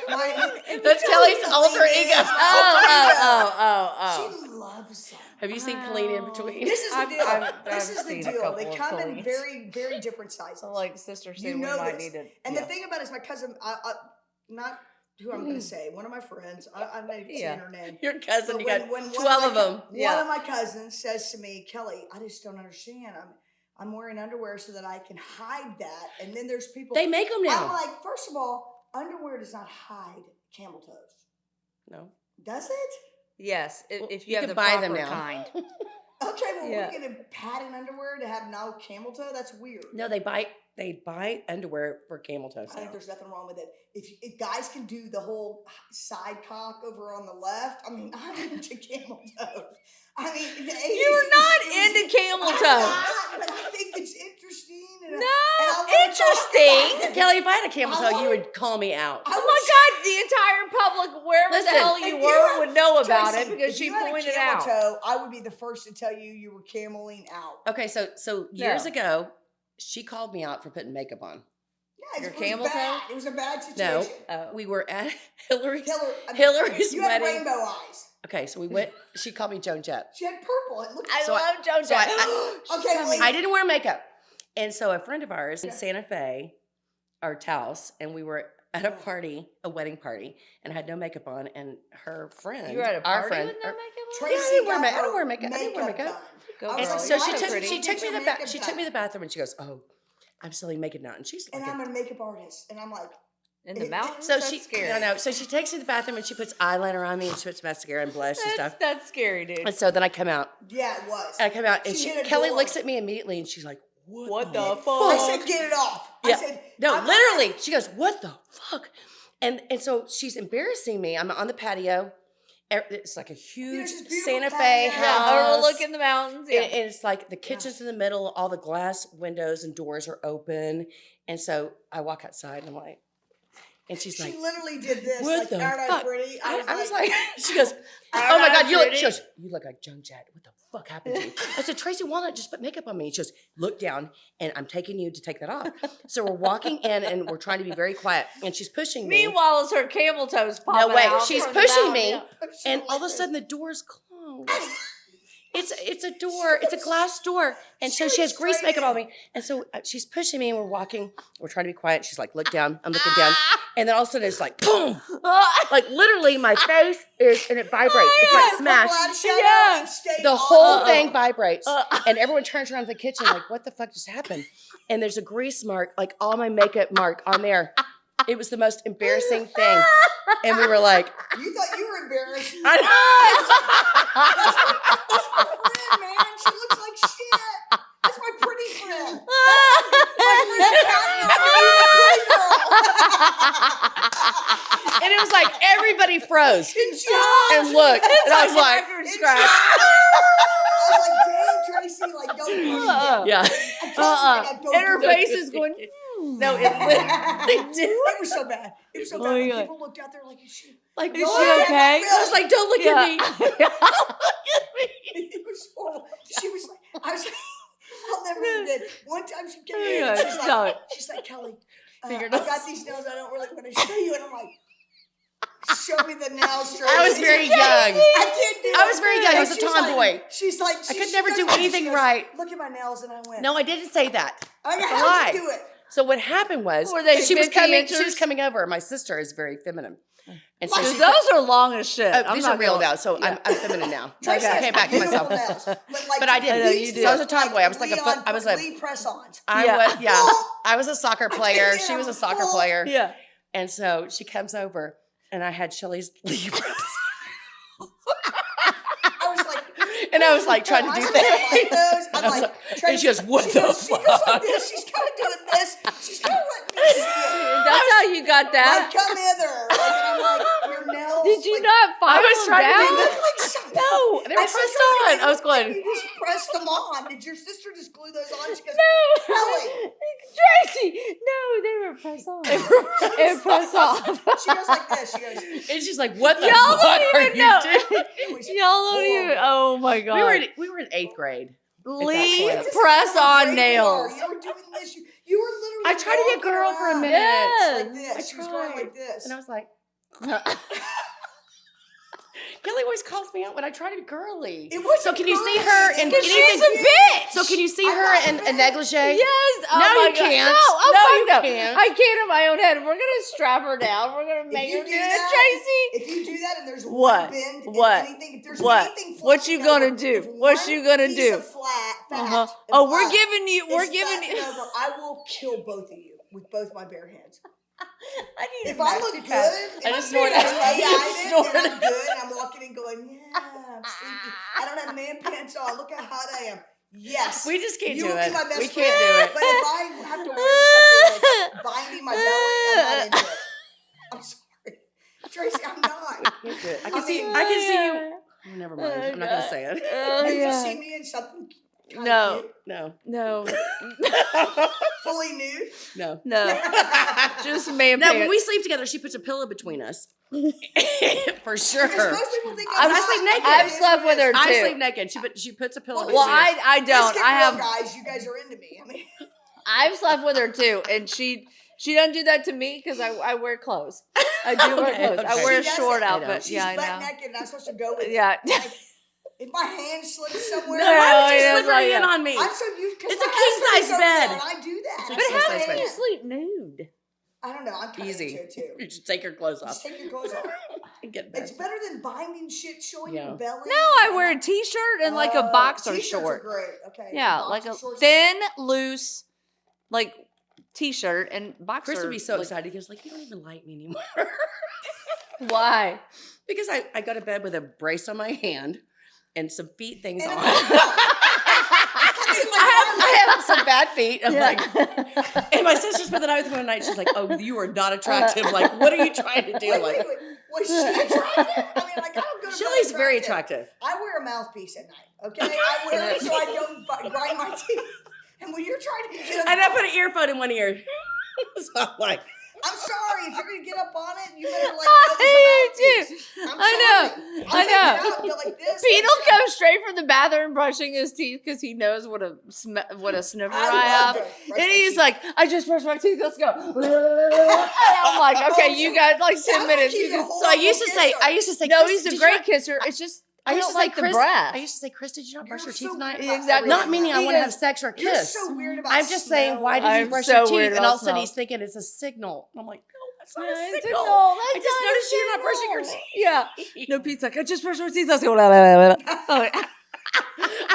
That's Kelly's alter ego. Oh. She loves them. Have you seen Colleen in between? This is the I've- deal. I've This is the seen a deal. couple They of come in Colleens. very, very different sizes. So like sister said, You we know might this. need to. And yeah. the thing about it is my cousin, not who I'm going to say, one of my friends, I'm not even Yeah. saying her name. Your cousin, But you got when 12 of them. Yeah. One of my cousins says to me, Kelly, I just don't understand. I'm wearing underwear so that I can hide that. And then there's people. They make them I'm now. like, first of all, underwear does not hide camel toes. No. Does it? Yes, Well, if you you have can the buy proper them now. kind. Okay, well, Yeah. we're getting padded underwear to have no camel toe? That's weird. No, they buy underwear for camel toes. I think now. there's nothing wrong with it. If guys can do the whole side cock over on the left, I mean, I'm into camel toes. I mean, the 80s, You're not it was- into camel I'm toes. not, but I think it's interesting. And and I No, wanna talk interesting. about it. Kelly, if I had a camel I toe, you want- would call me out. I Oh would my God, the entire public, wherever Listen, the hell you if were, you had- would know about Tracy, it because if she you had a pointed camel out. toe, I would be the first to tell you were cameling out. Okay, so years No. ago, she called me out for putting makeup on. Your it was camel toe? bad. It was a bad No, situation. we were at Hillary's Hillary, Hillary's you had wedding. rainbow eyes. Okay, so we went. She called me Joan Jett. She had purple. It looked. I So love Joan so I- Jett. Okay, wait. I didn't wear makeup, and so a friend of ours in Okay. Santa Fe, our Taos, and we were at a party, a wedding party, and I had no makeup on, and her friend, You were at a our party friend, with no or- makeup on? Tracy Yeah, I didn't wear got ma- I don't her wear makeup. I didn't wear makeup. done. Go I was And girl. like, so why she did took you she get took me your to the makeup she took done? me to the bathroom, and she goes, "Oh, I'm silly making out," and she's And like, I'm a makeup artist, and I'm like, In the mountains? so That's she scary. no, so she takes me to the bathroom and she puts eyeliner on me and she puts mascara and blush and stuff. That's scary, dude. And so then I come out. yeah, it was. I come out and She hit a Kelly door. looks at me immediately and she's like, "What the fuck?" I said, get it off. Yeah. I said, No, I'm not- literally. She goes, "What the fuck?" And so she's embarrassing me. I'm on the patio. It's like a huge this beautiful Santa Fe patio. house. Yeah, overlooking the mountains. Yeah. And it's like the kitchen's in the middle. All the glass windows and doors are open. And so I walk outside and I'm like, and she's She like, literally did this. "What Like, the aren't I fuck?" pretty? I was like, she goes, Aren't "Oh my I God, you look," pretty? she goes, "You look like Joan Jett. What the fuck happened to you?" I said, "Tracy Walnut just put makeup on me." She goes, "Look down, and I'm taking you to take that off." So we're walking in, and we're trying to be very quiet, and she's pushing me. Meanwhile, it's her camel toes popping wait, out she's from the pushing mountain. me. Yeah. And all of a sudden, the door's closed. It's a door. It's a glass door. And so she has grease makeup on me. And so she's pushing me, and we're walking. We're trying to be quiet. She's like, "Look down." I'm looking down. And then all of a sudden, it's like, boom. Like, literally, my face is, and it vibrates. It's like smashed. Yeah. The whole thing vibrates. And everyone turns around to the kitchen like, "What the fuck just happened?" And there's a grease mark, like all my makeup mark on there. It was the most embarrassing thing. And we were like, You thought you were embarrassed. I know. That's my friend, man. She looks like shit. That's my pretty friend. That's my friend Kathy. And it was like everybody froze Good job. and looked. And I was like, Record Good scratch. job. I was like, dang, Tracy, like, don't do it. yeah. I told you, like, don't And her do it. face is going, No, it literally did. It was so bad. It was so Oh bad. my When God. people looked out there like, is she? Like, Is she what? okay? I was like, "Don't look Yeah. at me. Don't look at me." It was horrible. She was like, I was like, I'll never forget. One time she came in Yeah, and stop it. she's like, "Kelly, I Fingernails. got these nails. I don't really want to show you." And I'm like, "Show me the nails, Tracy." I was very young. I can't do it. I was very young. I And was a she's tomboy. Like, she's like, I could she never goes do like- she anything goes, right. "Look at my nails," and I went, No, I didn't say that. I it's a how'd lie. you do it? So what happened was Were they she was 50 coming. She inches? was coming over. My sister is very feminine, and so Dude, she. those are long as shit. I'm These not are real gonna- now, so I'm feminine now. Tracy I has came back to beautiful myself. nails. But I didn't. I know you these did. So I was a look tomboy. I was like a foot. Leon- I was a. Lee press-ons. I Yeah. was. Yeah. I was a soccer player. get She was a them soccer full. player. Yeah. And so she comes over, and I had Shelly's Libras. I was like, And I was like trying to I do was like things. those. I'm And I was like, like- Tracy, and she goes, "What she the goes, She goes like fuck?" this. She's kind of doing this. She's kind of letting me see it. That's how you got Like, that. come hither. Like, and I'm like, your nails. Did you like, not I file was them trying to down? do They this. look like something. No, they were I said, pressed "Tracy, on. they I was look like going. You just pressed them on. Did your sister just glue those on? She goes, No. Kelly. Tracy, no, they were press on. And press off. She goes like this. She goes, And she's like, "What the Y'all fuck don't are even you know. doing?" it was Y'all don't even. horrible. Oh my god. We were in 8th grade. Lee point. This is press how on great nails. You were doing this. You were literally. I tried to be a walking girl for a around minute. Yes. Like this. I She was going tried. like this. And I was like, Kelly always calls me out when I try to be girly. It wasn't So can you see girly. her in Because anything? she's a bitch. So can you see I'm her not a in a bitch. negligee? Yes. Oh No, my you God. can't. No, oh No, fuck you no. can't. I can't in my own head. We're gonna strap her down. We're gonna If make you her do do it, that- Tracy. If you do that and there's What? one bend in What? anything, if there's What? anything What you flopping gonna over, do? if What one you gonna piece do? of fat, Uh-huh. and Oh, we're flat giving you. We're is giving flapping you. over, I will kill both of you with both my bare hands. I need If I look good, if I I'm just being snorted. AI-ed Snorted. and I'm good, and I'm walking in going, yeah, I'm sleepy. I don't have man pants on. Look how hot I am. Yes. We just can't you do will it. be my best We friend. can't do it. But if I have to wear something that's binding my belly, I'm not into it. I'm sorry. Tracy, I'm not. Can't do it. I I can see. mean- I can see you. Oh, never mind. I'm not gonna say it. Oh, Maybe yeah. you see me in something kind No. of cute. No. No. Fully nude. No. No. Just man No, pants. when we sleep together, she puts a pillow between us. For sure. Because most people think I've I'm sleep hot. naked. I've slept with her I too. sleep naked. She puts a pillow Well, between Well, us. I Let's don't. get I real, have. guys. You guys are into me. I mean, I've slept with her too, and she She doesn't do that to me because I wear clothes. I do wear clothes. I okay. wear a She does short it. I outfit. She's Yeah, I butt know. naked and I'm supposed to go with it. Yeah. Like, if my hand slips somewhere, No, why would you yeah, slip her like in that. on me? I'm so used because It's a king-size bed. And I do that. It's a But how king-size can bed. you sleep nude? I don't know. I'm kind of Easy. into it too. You should take your clothes Just off. take your clothes off. And get back. It's better than binding shit showing Yeah. your belly. No, I wear a t-shirt and like a boxer T-shirts short. Are great. Okay. Yeah, Boxer like a shorts are- thin, loose, like t-shirt and boxer. Chris would be so like, excited. He goes like, you don't even like me anymore. Why? Because I go to bed with a brace on my hand and some feet things And on. a- I have some bad feet. I'm Yeah. like, and my sister spent the night with me one night. She's like, "Oh, you are not attractive. Like, what are you trying to do?" Wait, Like, wait. Was she attractive? I mean, like, I don't go to bed Shelly's very attractive. I wear a mouthpiece at night. Okay, I wear it so I don't grind my teeth. And when you're trying to get up, And I put an earphone in one ear. So I'm like, I'm sorry if you're gonna get up on it, you better like. I know there's a hate you. mouthpiece. I'm I know. sorry. I I'll take know. it out and go like this. Pete will That's it. come straight from the bathroom brushing his teeth because he knows what a sniffer I, I have. love to brush And my he's teeth. like, I just brushed my teeth. Let's go. And I'm like, okay, you got like 10 minutes. You can- so I used to say, No, Chris, he's a did you great not- kisser. It's just I used don't to say, like the Chris, breath. I used to say, Chris, did you not brush You're your teeth so tonight? weird about Exactly. Not meaning I He want to goes, have sex or You're kiss. so weird about. I'm just saying, why did you I'm brush so your teeth? weird And all about of a sudden smell. he's thinking it's a signal. I'm like, no, that's not Yeah, a it's signal. no, I that's just not a noticed you're not brushing your signal. teeth. Yeah. No, Pete's like, I just brushed my teeth. Let's go. Blah, blah, blah, blah. Oh,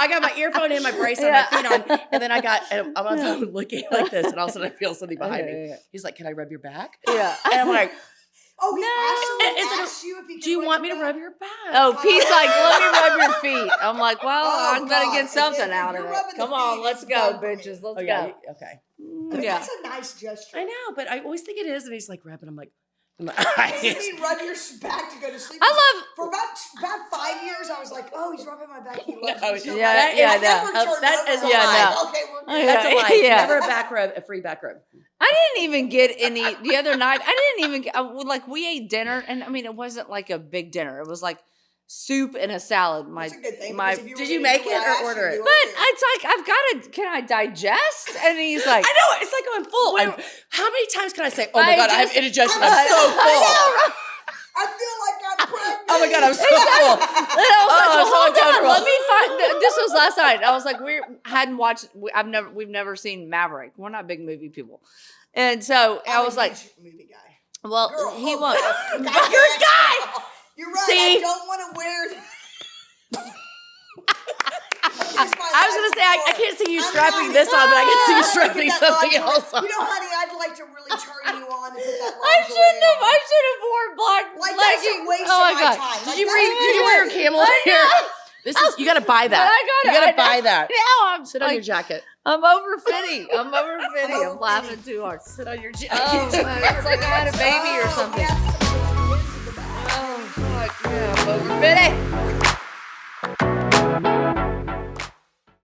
I got my earphone in, my brace on, my feet on, and then I'm on my phone looking like this, and all of a sudden I feel something behind me. He's like, "Can I rub your back?" yeah. And I'm like, Oh, he And actually is it asked you if he "Do you could want me to your rub back? your back?" Oh, Pete's like, let me rub your feet. I'm like, well, Oh, I'm gonna God. get something If out of you're it. rubbing the Come on, feet, let's it's go, done for me. bitches. Let's Oh, go. yeah, okay. I mean, Yeah. That's a nice gesture. I know, but I always think it is, and he's like rubbing. I'm like, Doesn't he rub your back to go to sleep? I For about 5 years, I was like, "Oh, he's rubbing my back. He loves No, me so yeah, much." yeah, I no. never Oh, turned that over. is a I'm lie. like, okay, we're Oh, good. yeah. that's a lie. Yeah. Never a back rub, a free back rub. I didn't even get any the other night. I didn't even get, like we ate dinner, and I mean it wasn't like a big dinner. It was like soup and a salad. That's a good thing. my because if did were you gonna make do it what I or asked order you it? to do, but okay. it's like I've got to. Can I digest? And he's like, I know. It's like I'm full. How many times can I say, "Oh my I god, I have just- indigestion. I I'm so know, full." I I feel like I'm pregnant. Oh my god, I'm so Exactly. full. And I was Oh, like, well, I'm so hold on, uncomfortable. let me find. This was last night. I was like, we hadn't watched. We've never seen Maverick. We're not big movie people, and so I I'm a was like, huge movie guy. well, Girl, he oh, won't. girl, You're a guy. You're right. See? I don't want to wear. I was gonna say I can't see you strapping this on, but I can see you strapping something else on. You know, honey, I'd like to really turn you on and put that I lingerie shouldn't have. on. I should have worn black Like, that's a leggings. waste Oh of my my god! time. Did Like, you that's bring? Did you wear your weird. camel I hair? know. This is you got to buy But that. I got You got it. to buy that. Now I'm Sit on like, your jacket. I'm over fitty. I'm over fitty. I'm over laughing fitty. too hard. Sit on your Oh, jacket. it's like I had a baby or Oh, something. yeah. Oh, fuck. Yeah, I'm over fitty.